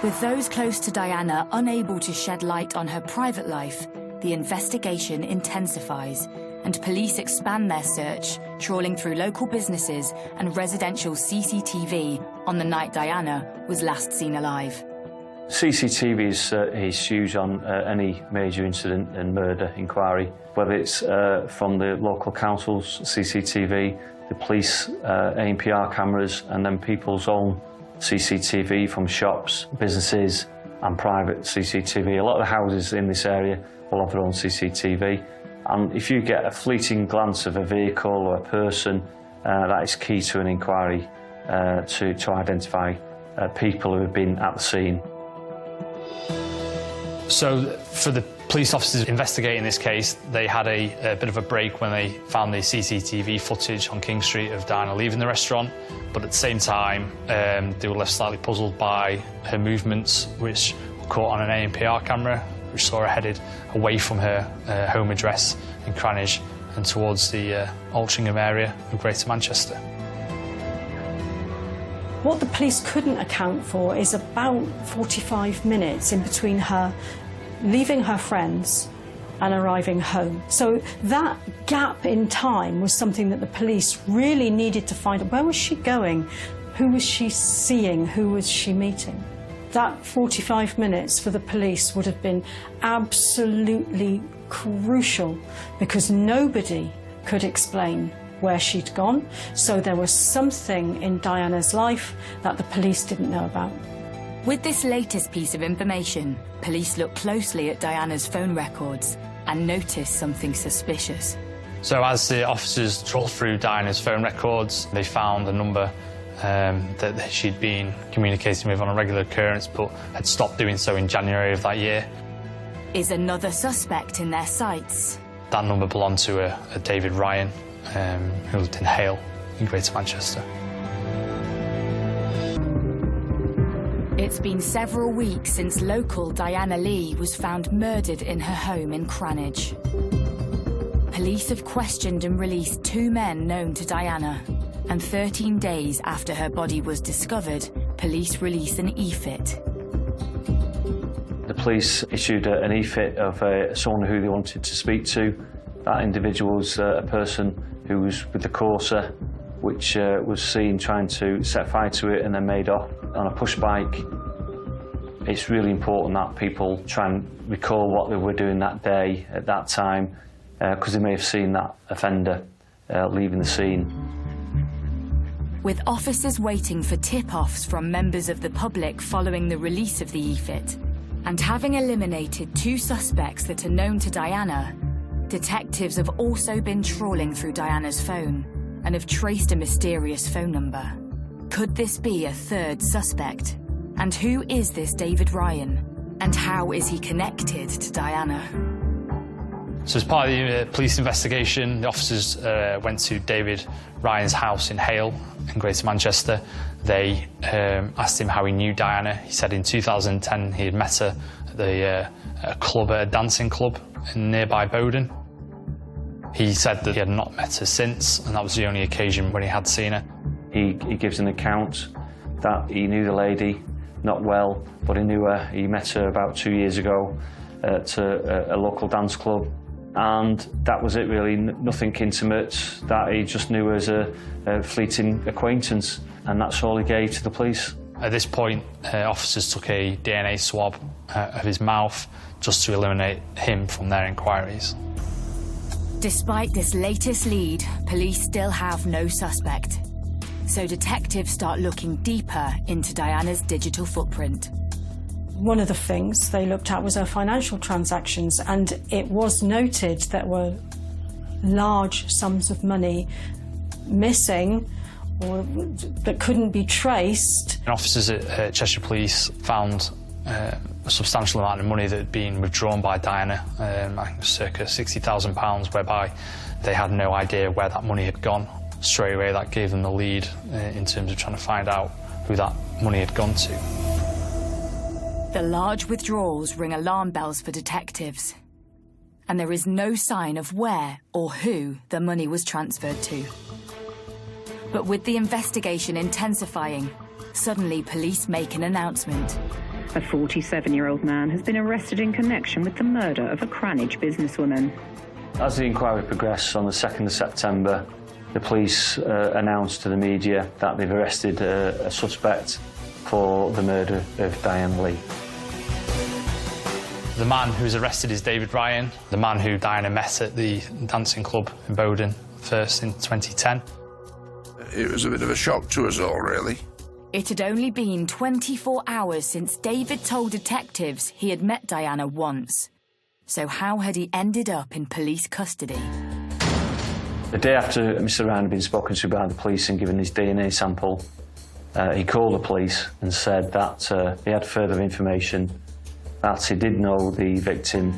With those close to Diana unable to shed light on her private life, the investigation intensifies, and police expand their search, trawling through local businesses and residential CCTV on the night Diana was last seen alive. CCTV is huge on any major incident and murder inquiry, whether it's from the local council's CCTV, the police ANPR cameras, and then people's own CCTV from shops, businesses and private CCTV. A lot of the houses in this area will have their own CCTV. And if you get a fleeting glance of a vehicle or a person, that is key to an inquiry to identify people who have been at the scene. So for the police officers investigating this case, they had a bit of a break when they found the CCTV footage on King Street of Diana leaving the restaurant, but at the same time they were left slightly puzzled by her movements, which were caught on an ANPR camera, which saw her headed away from her home address in Cranage and towards the Altrincham area of Greater Manchester. What the police couldn't account for is about 45 minutes in between her leaving her friends and arriving home. So that gap in time was something that the police really needed to find out. Where was she going? Who was she seeing? Who was she meeting? That 45 minutes for the police would have been absolutely crucial because nobody could explain where she'd gone, so there was something in Diana's life that the police didn't know about. With this latest piece of information, police looked closely at Diana's phone records and noticed something suspicious. So as the officers trawled through Diana's phone records, they found a number that she'd been communicating with on a regular occurrence but had stopped doing so in January of that year. Is another suspect in their sights? That number belonged to a David Ryan, who lived in Hale in Greater Manchester. It's been several weeks since local Diana Lee was found murdered in her home in Cranage. Police have questioned and released 2 men known to Diana, and 13 days after her body was discovered, police released an e-fit. The police issued an e-fit of someone who they wanted to speak to. That individual was a person who was with the Corsa, which was seen trying to set fire to it and then made off on a push bike. It's really important that people try and recall what they were doing that day at that time, because they may have seen that offender leaving the scene. With officers waiting for tip-offs from members of the public following the release of the e-fit, and having eliminated 2 suspects that are known to Diana, detectives have also been trawling through Diana's phone and have traced a mysterious phone number. Could this be a 3rd suspect? And who is this David Ryan? And how is he connected to Diana? So as part of the police investigation, the officers went to David Ryan's house in Hale in Greater Manchester. They asked him how he knew Diana. He said in 2010 he had met her at a dancing club in nearby Bowden. He said that he had not met her since, and that was the only occasion when he had seen her. He gives an account that he knew the lady, not well, but he knew her. He met her about 2 years ago at a local dance club, and that was it really, nothing intimate, that he just knew as a fleeting acquaintance, and that's all he gave to the police. At this point, officers took a DNA swab of his mouth just to eliminate him from their inquiries. Despite this latest lead, police still have no suspect. So detectives start looking deeper into Diana's digital footprint. One of the things they looked at was her financial transactions, and it was noted that there were large sums of money missing or that couldn't be traced. And officers at Cheshire Police found a substantial amount of money that had been withdrawn by Diana, circa £60,000, whereby they had no idea where that money had gone. Straight away that gave them the lead in terms of trying to find out who that money had gone to. The large withdrawals ring alarm bells for detectives, and there is no sign of where or who the money was transferred to. But with the investigation intensifying, suddenly police make an announcement. A 47-year-old man has been arrested in connection with the murder of a Cranage businesswoman. As the inquiry progressed on the 2nd of September, the police announced to the media that they've arrested a suspect for the murder of Diane Lee. The man who was arrested is David Ryan, the man who Diana met at the dancing club in Bowden first in 2010. It was a bit of a shock to us all, really. It had only been 24 hours since David told detectives he had met Diana once. So how had he ended up in police custody? The day after Mr. Ryan had been spoken to by the police and given his DNA sample, he called the police and said that he had further information, that he did know the victim,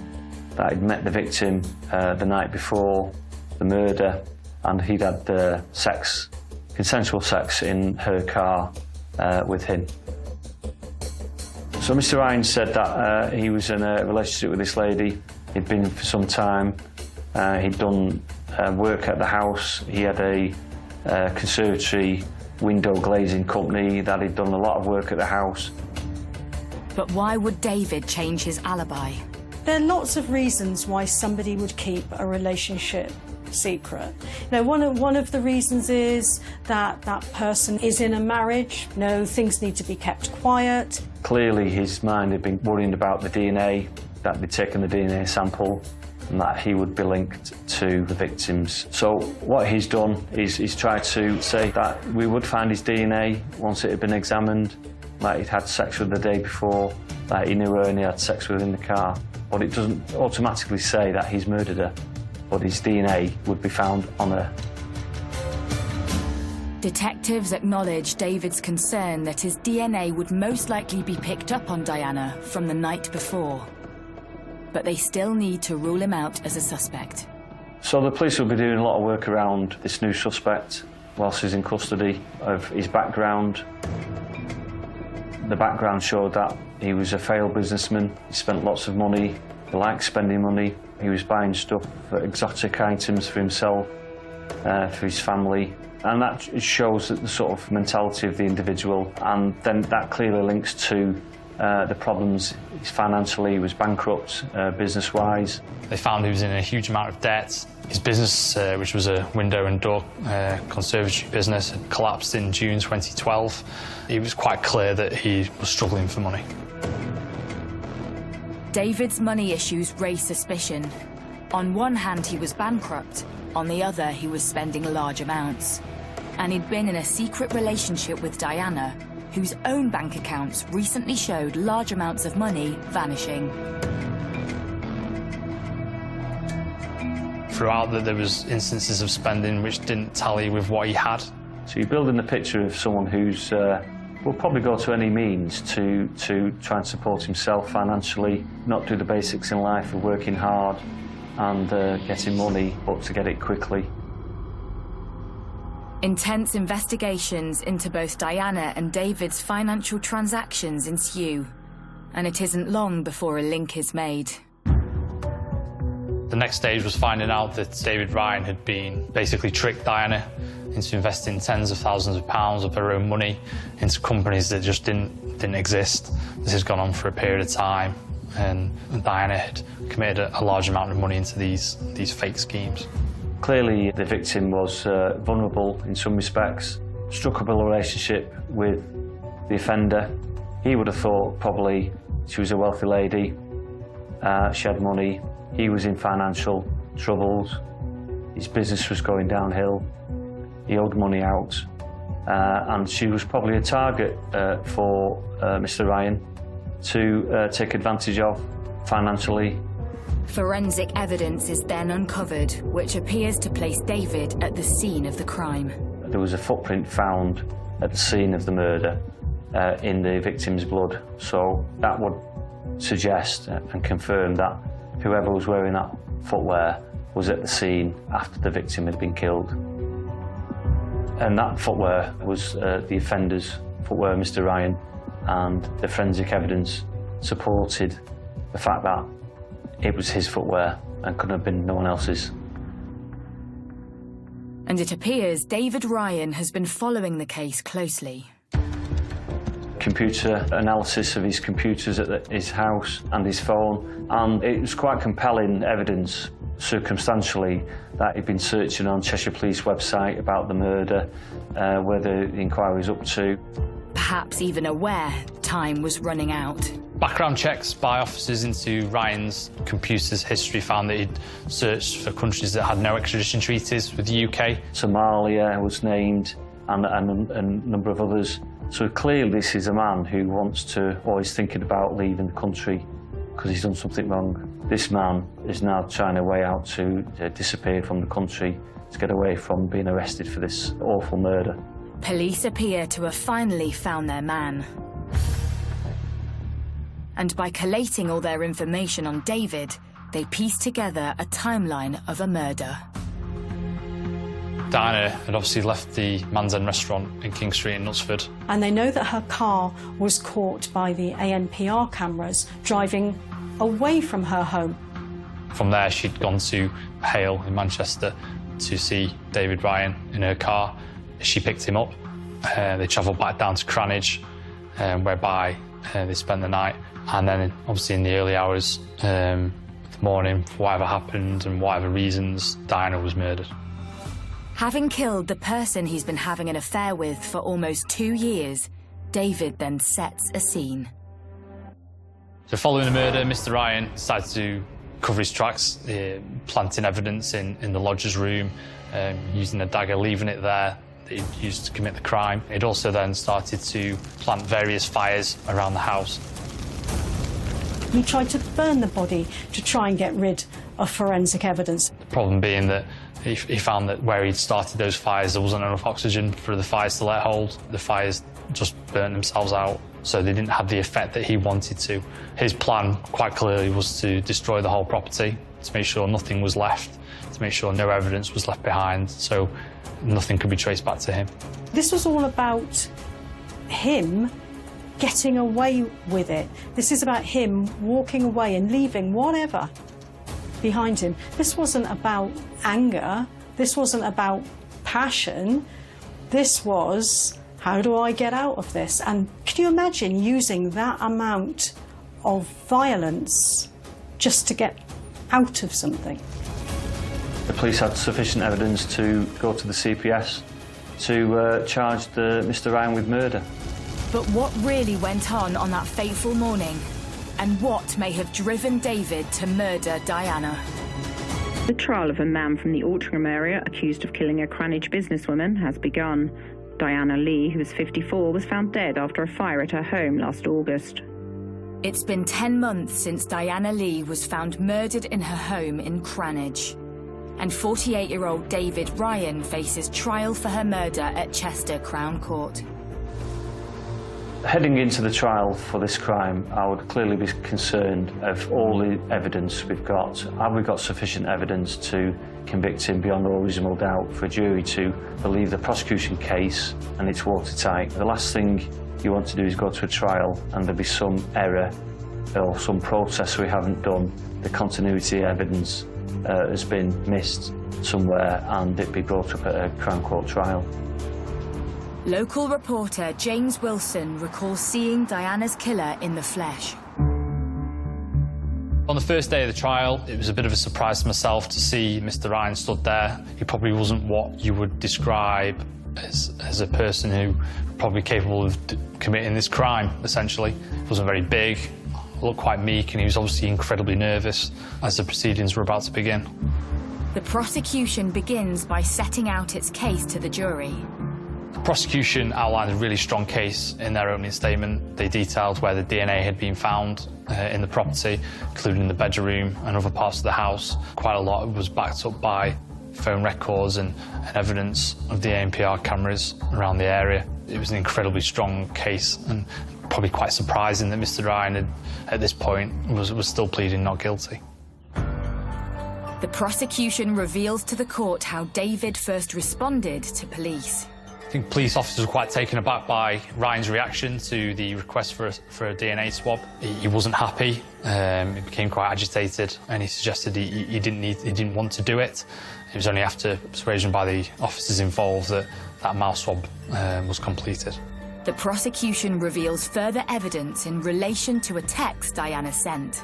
that he'd met the victim the night before the murder, and he'd had consensual sex in her car with him. So Mr. Ryan said that he was in a relationship with this lady. He'd been for some time. He'd done work at the house. He had a conservatory window glazing company that he'd done a lot of work at the house. But why would David change his alibi? There are lots of reasons why somebody would keep a relationship secret. Now, one of the reasons is that that person is in a marriage. Things need to be kept quiet. Clearly his mind had been worrying about the DNA, that they'd taken the DNA sample and that he would be linked to the victims. So what he's done is he's tried to say that we would find his DNA once it had been examined, that he'd had sex with the day before, that he knew her and he had sex with her in the car. But it doesn't automatically say that he's murdered her, but his DNA would be found on her. Detectives acknowledge David's concern that his DNA would most likely be picked up on Diana from the night before. But they still need to rule him out as a suspect. So the police will be doing a lot of work around this new suspect whilst he's in custody, of his background. The background showed that he was a failed businessman. He spent lots of money. He liked spending money. He was buying stuff, exotic items for himself, for his family. And that shows the sort of mentality of the individual. And then that clearly links to the problems financially. He was bankrupt, business-wise. They found he was in a huge amount of debt. His business, which was a window and door conservatory business, had collapsed in June 2012. It was quite clear that he was struggling for money. David's money issues raise suspicion. On one hand, he was bankrupt. On the other, he was spending large amounts. And he'd been in a secret relationship with Diana, whose own bank accounts recently showed large amounts of money vanishing. Throughout that, there was instances of spending which didn't tally with what he had. So you're building the picture of someone who's will probably go to any means to try and support himself financially, not do the basics in life of working hard and getting money, but to get it quickly. Intense investigations into both Diana and David's financial transactions ensue, and it isn't long before a link is made. The next stage was finding out that David Ryan had basically tricked Diana into investing tens of thousands of pounds of her own money into companies that just didn't exist. This has gone on for a period of time, and Diana had committed a large amount of money into these fake schemes. Clearly, the victim was vulnerable in some respects, struck up a relationship with the offender. He would have thought probably she was a wealthy lady, she had money, he was in financial troubles, his business was going downhill, he owed money out, and she was probably a target for Mr. Ryan to take advantage of financially. Forensic evidence is then uncovered, which appears to place David at the scene of the crime. There was a footprint found at the scene of the murder in the victim's blood, so that would suggest and confirm that whoever was wearing that footwear was at the scene after the victim had been killed. And that footwear was the offender's footwear, Mr. Ryan, and the forensic evidence supported the fact that it was his footwear and couldn't have been no one else's. And it appears David Ryan has been following the case closely. Computer analysis of his computers at his house and his phone, and it was quite compelling evidence, circumstantially, that he'd been searching on Cheshire Police website about the murder, where the inquiry was up to. Perhaps even aware time was running out. Background checks by officers into Ryan's computer's history found that he'd searched for countries that had no extradition treaties with the UK. Somalia was named, and a number of others. So clearly this is a man who wants to, or is thinking about leaving the country because he's done something wrong. This man is now trying a way out to disappear from the country, to get away from being arrested for this awful murder. Police appear to have finally found their man. And by collating all their information on David, they piece together a timeline of a murder. Diana had obviously left the Man's End restaurant in King Street in Knutsford. And they know that her car was caught by the ANPR cameras driving away from her home. From there, she'd gone to Hale in Manchester to see David Ryan in her car. She picked him up. They travelled back down to Cranage, whereby they spent the night. And then, obviously, in the early hours of the morning, for whatever happened and whatever reasons, Diana was murdered. Having killed the person he's been having an affair with for almost 2 years, David then sets a scene. So following the murder, Mr. Ryan decided to cover his tracks, planting evidence in the lodger's room, using a dagger, leaving it there that he'd used to commit the crime. He'd also then started to plant various fires around the house. He tried to burn the body to try and get rid of forensic evidence. The problem being that he found that where he'd started those fires, there wasn't enough oxygen for the fires to let hold. The fires just burnt themselves out, so they didn't have the effect that he wanted to. His plan, quite clearly, was to destroy the whole property, to make sure nothing was left, to make sure no evidence was left behind, so nothing could be traced back to him. This was all about him getting away with it. This is about him walking away and leaving whatever behind him. This wasn't about anger. This wasn't about passion. This was, how do I get out of this? And can you imagine using that amount of violence just to get out of something? The police had sufficient evidence to go to the CPS to charge Mr. Ryan with murder. But what really went on that fateful morning? And what may have driven David to murder Diana? The trial of a man from the Altrincham area accused of killing a Cranage businesswoman has begun. Diana Lee, who was 54, was found dead after a fire at her home last August. It's been 10 months since Diana Lee was found murdered in her home in Cranage. And 48-year-old David Ryan faces trial for her murder at Chester Crown Court. Heading into the trial for this crime, I would clearly be concerned of all the evidence we've got. Have we got sufficient evidence to convict him beyond all reasonable doubt for a jury to believe the prosecution case and it's watertight? The last thing you want to do is go to a trial and there'll be some error or some process we haven't done. The continuity evidence has been missed somewhere and it be brought up at a Crown Court trial. Local reporter James Wilson recalls seeing Diana's killer in the flesh. On the first day of the trial, it was a bit of a surprise to myself to see Mr. Ryan stood there. He probably wasn't what you would describe as a person who probably capable of committing this crime, essentially. He wasn't very big, looked quite meek, and he was obviously incredibly nervous as the proceedings were about to begin. The prosecution begins by setting out its case to the jury. The prosecution outlined a really strong case in their opening statement. They detailed where the DNA had been found in the property, including the bedroom and other parts of the house. Quite a lot was backed up by phone records and evidence of the ANPR cameras around the area. It was an incredibly strong case and probably quite surprising that Mr. Ryan had, at this point was still pleading not guilty. The prosecution reveals to the court how David first responded to police. I think police officers were quite taken aback by Ryan's reaction to the request for a DNA swab. He wasn't happy, he became quite agitated, and he suggested he didn't want to do it. It was only after persuasion by the officers involved that mouth swab was completed. The prosecution reveals further evidence in relation to a text Diana sent.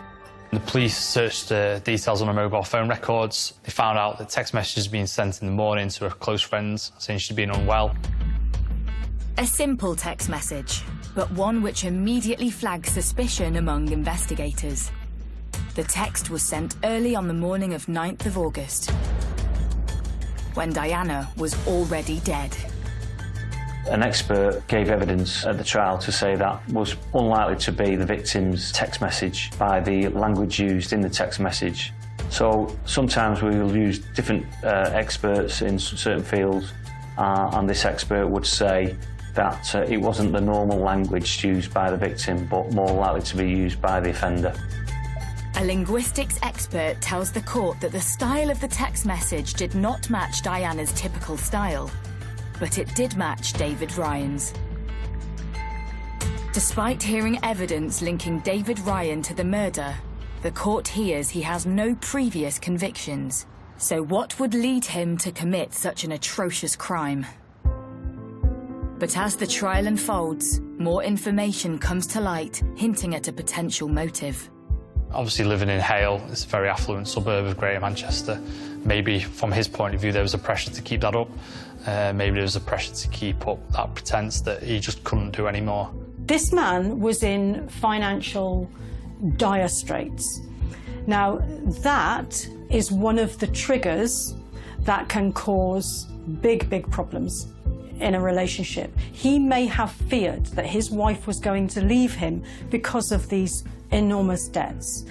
The police searched details on her mobile phone records. They found out that text messages had been sent in the morning to her close friends, saying she'd been unwell. A simple text message, but one which immediately flags suspicion among investigators. The text was sent early on the morning of 9th of August, when Diana was already dead. An expert gave evidence at the trial to say that was unlikely to be the victim's text message by the language used in the text message. So sometimes we will use different experts in certain fields, and this expert would say that it wasn't the normal language used by the victim, but more likely to be used by the offender. A linguistics expert tells the court that the style of the text message did not match Diana's typical style, but it did match David Ryan's. Despite hearing evidence linking David Ryan to the murder, the court hears he has no previous convictions. So what would lead him to commit such an atrocious crime? But as the trial unfolds, more information comes to light, hinting at a potential motive. Obviously living in Hale, it's a very affluent suburb of Greater Manchester. Maybe from his point of view there was a pressure to keep that up. Maybe there was a pressure to keep up that pretense that he just couldn't do anymore. This man was in financial dire straits. Now, that is one of the triggers that can cause big, big problems in a relationship. He may have feared that his wife was going to leave him because of these enormous debts.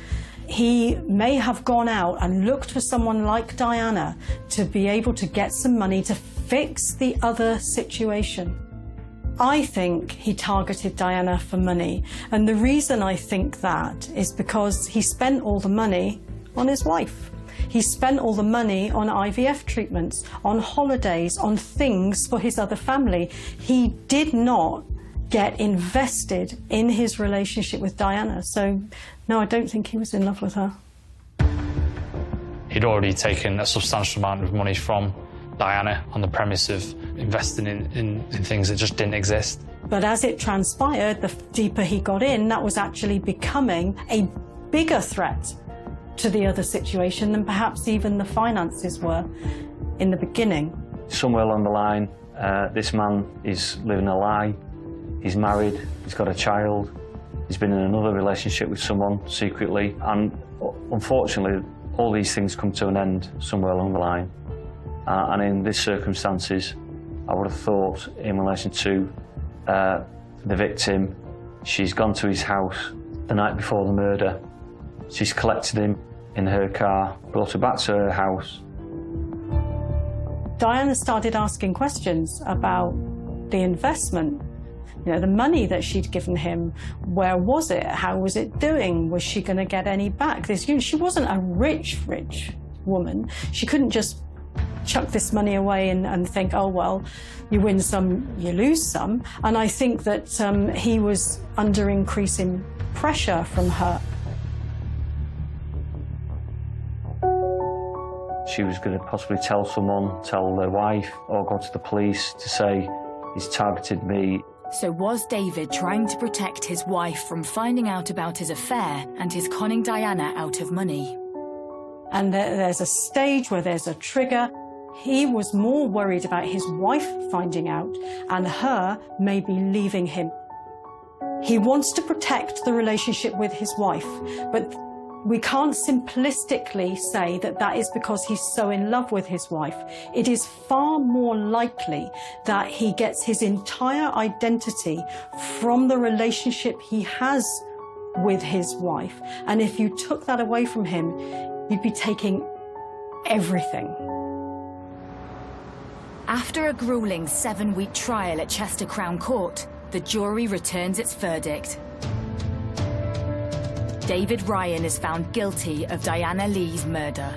He may have gone out and looked for someone like Diana to be able to get some money to fix the other situation. I think he targeted Diana for money, and the reason I think that is because he spent all the money on his wife. He spent all the money on IVF treatments, on holidays, on things for his other family. He did not get invested in his relationship with Diana. So, no, I don't think he was in love with her. He'd already taken a substantial amount of money from Diana on the premise of investing in things that just didn't exist. But as it transpired, the deeper he got in, that was actually becoming a bigger threat to the other situation than perhaps even the finances were in the beginning. Somewhere along the line, this man is living a lie. He's married, he's got a child, he's been in another relationship with someone secretly, and unfortunately, all these things come to an end somewhere along the line. And in these circumstances, I would have thought in relation to the victim, she's gone to his house the night before the murder. She's collected him in her car, brought him back to her house. Diana started asking questions about the investment. You know, the money that she'd given him, where was it? How was it doing? Was she going to get any back? She wasn't a rich woman. She couldn't just chuck this money away and think, oh, well, you win some, you lose some. And I think that he was under increasing pressure from her. She was going to possibly tell someone, tell their wife, or go to the police to say, he's targeted me. So was David trying to protect his wife from finding out about his affair and his conning Diana out of money? And there's a stage where there's a trigger. He was more worried about his wife finding out and her maybe leaving him. He wants to protect the relationship with his wife, but we can't simplistically say that that is because he's so in love with his wife. It is far more likely that he gets his entire identity from the relationship he has with his wife. And if you took that away from him, you'd be taking everything. After a grueling 7-week trial at Chester Crown Court, the jury returns its verdict. David Ryan is found guilty of Diana Lee's murder.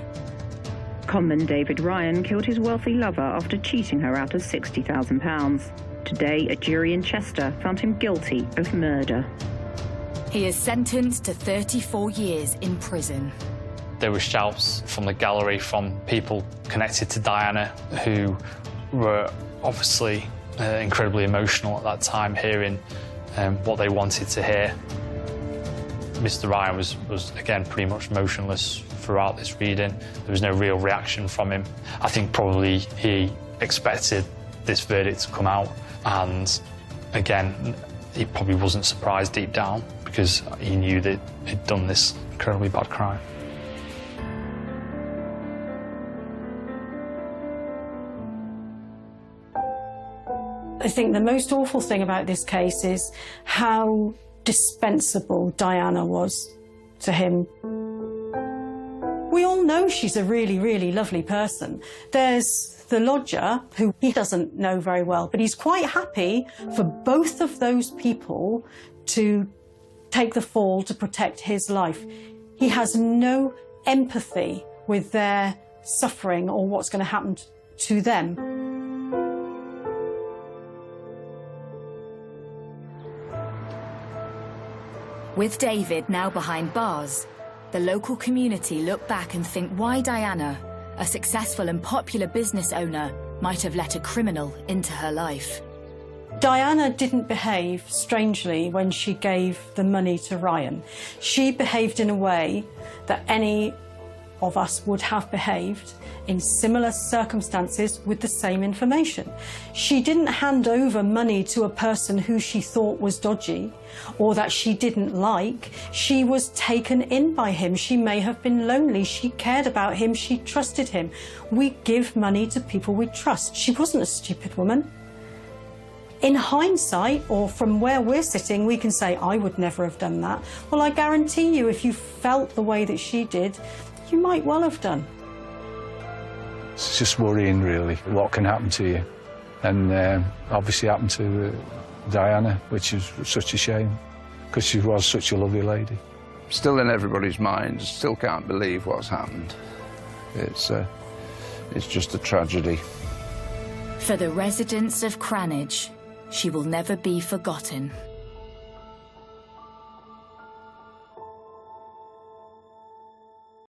Conman David Ryan killed his wealthy lover after cheating her out of £60,000. Today, a jury in Chester found him guilty of murder. He is sentenced to 34 years in prison. There were shouts from the gallery from people connected to Diana who were obviously incredibly emotional at that time, hearing what they wanted to hear. Mr. Ryan was again pretty much motionless throughout this reading. There was no real reaction from him. I think probably he expected this verdict to come out, and again, he probably wasn't surprised deep down because he knew that he'd done this incredibly bad crime. I think the most awful thing about this case is how dispensable Diana was to him. We all know she's a really, really lovely person. There's the lodger, who he doesn't know very well, but he's quite happy for both of those people to take the fall to protect his life. He has no empathy with their suffering or what's going to happen to them. With David now behind bars, the local community look back and think why Diana, a successful and popular business owner, might have let a criminal into her life. Diana didn't behave strangely when she gave the money to Ryan. She behaved in a way that any of us would have behaved in similar circumstances with the same information. She didn't hand over money to a person who she thought was dodgy or that she didn't like. She was taken in by him. She may have been lonely. She cared about him. She trusted him. We give money to people we trust. She wasn't a stupid woman. In hindsight, or from where we're sitting, we can say, I would never have done that. Well, I guarantee you, if you felt the way that she did, you might well have done. It's just worrying, really, what can happen to you. And obviously happened to Diana, which is such a shame, because she was such a lovely lady. Still in everybody's minds, still can't believe what's happened. It's just a tragedy. For the residents of Cranage, she will never be forgotten.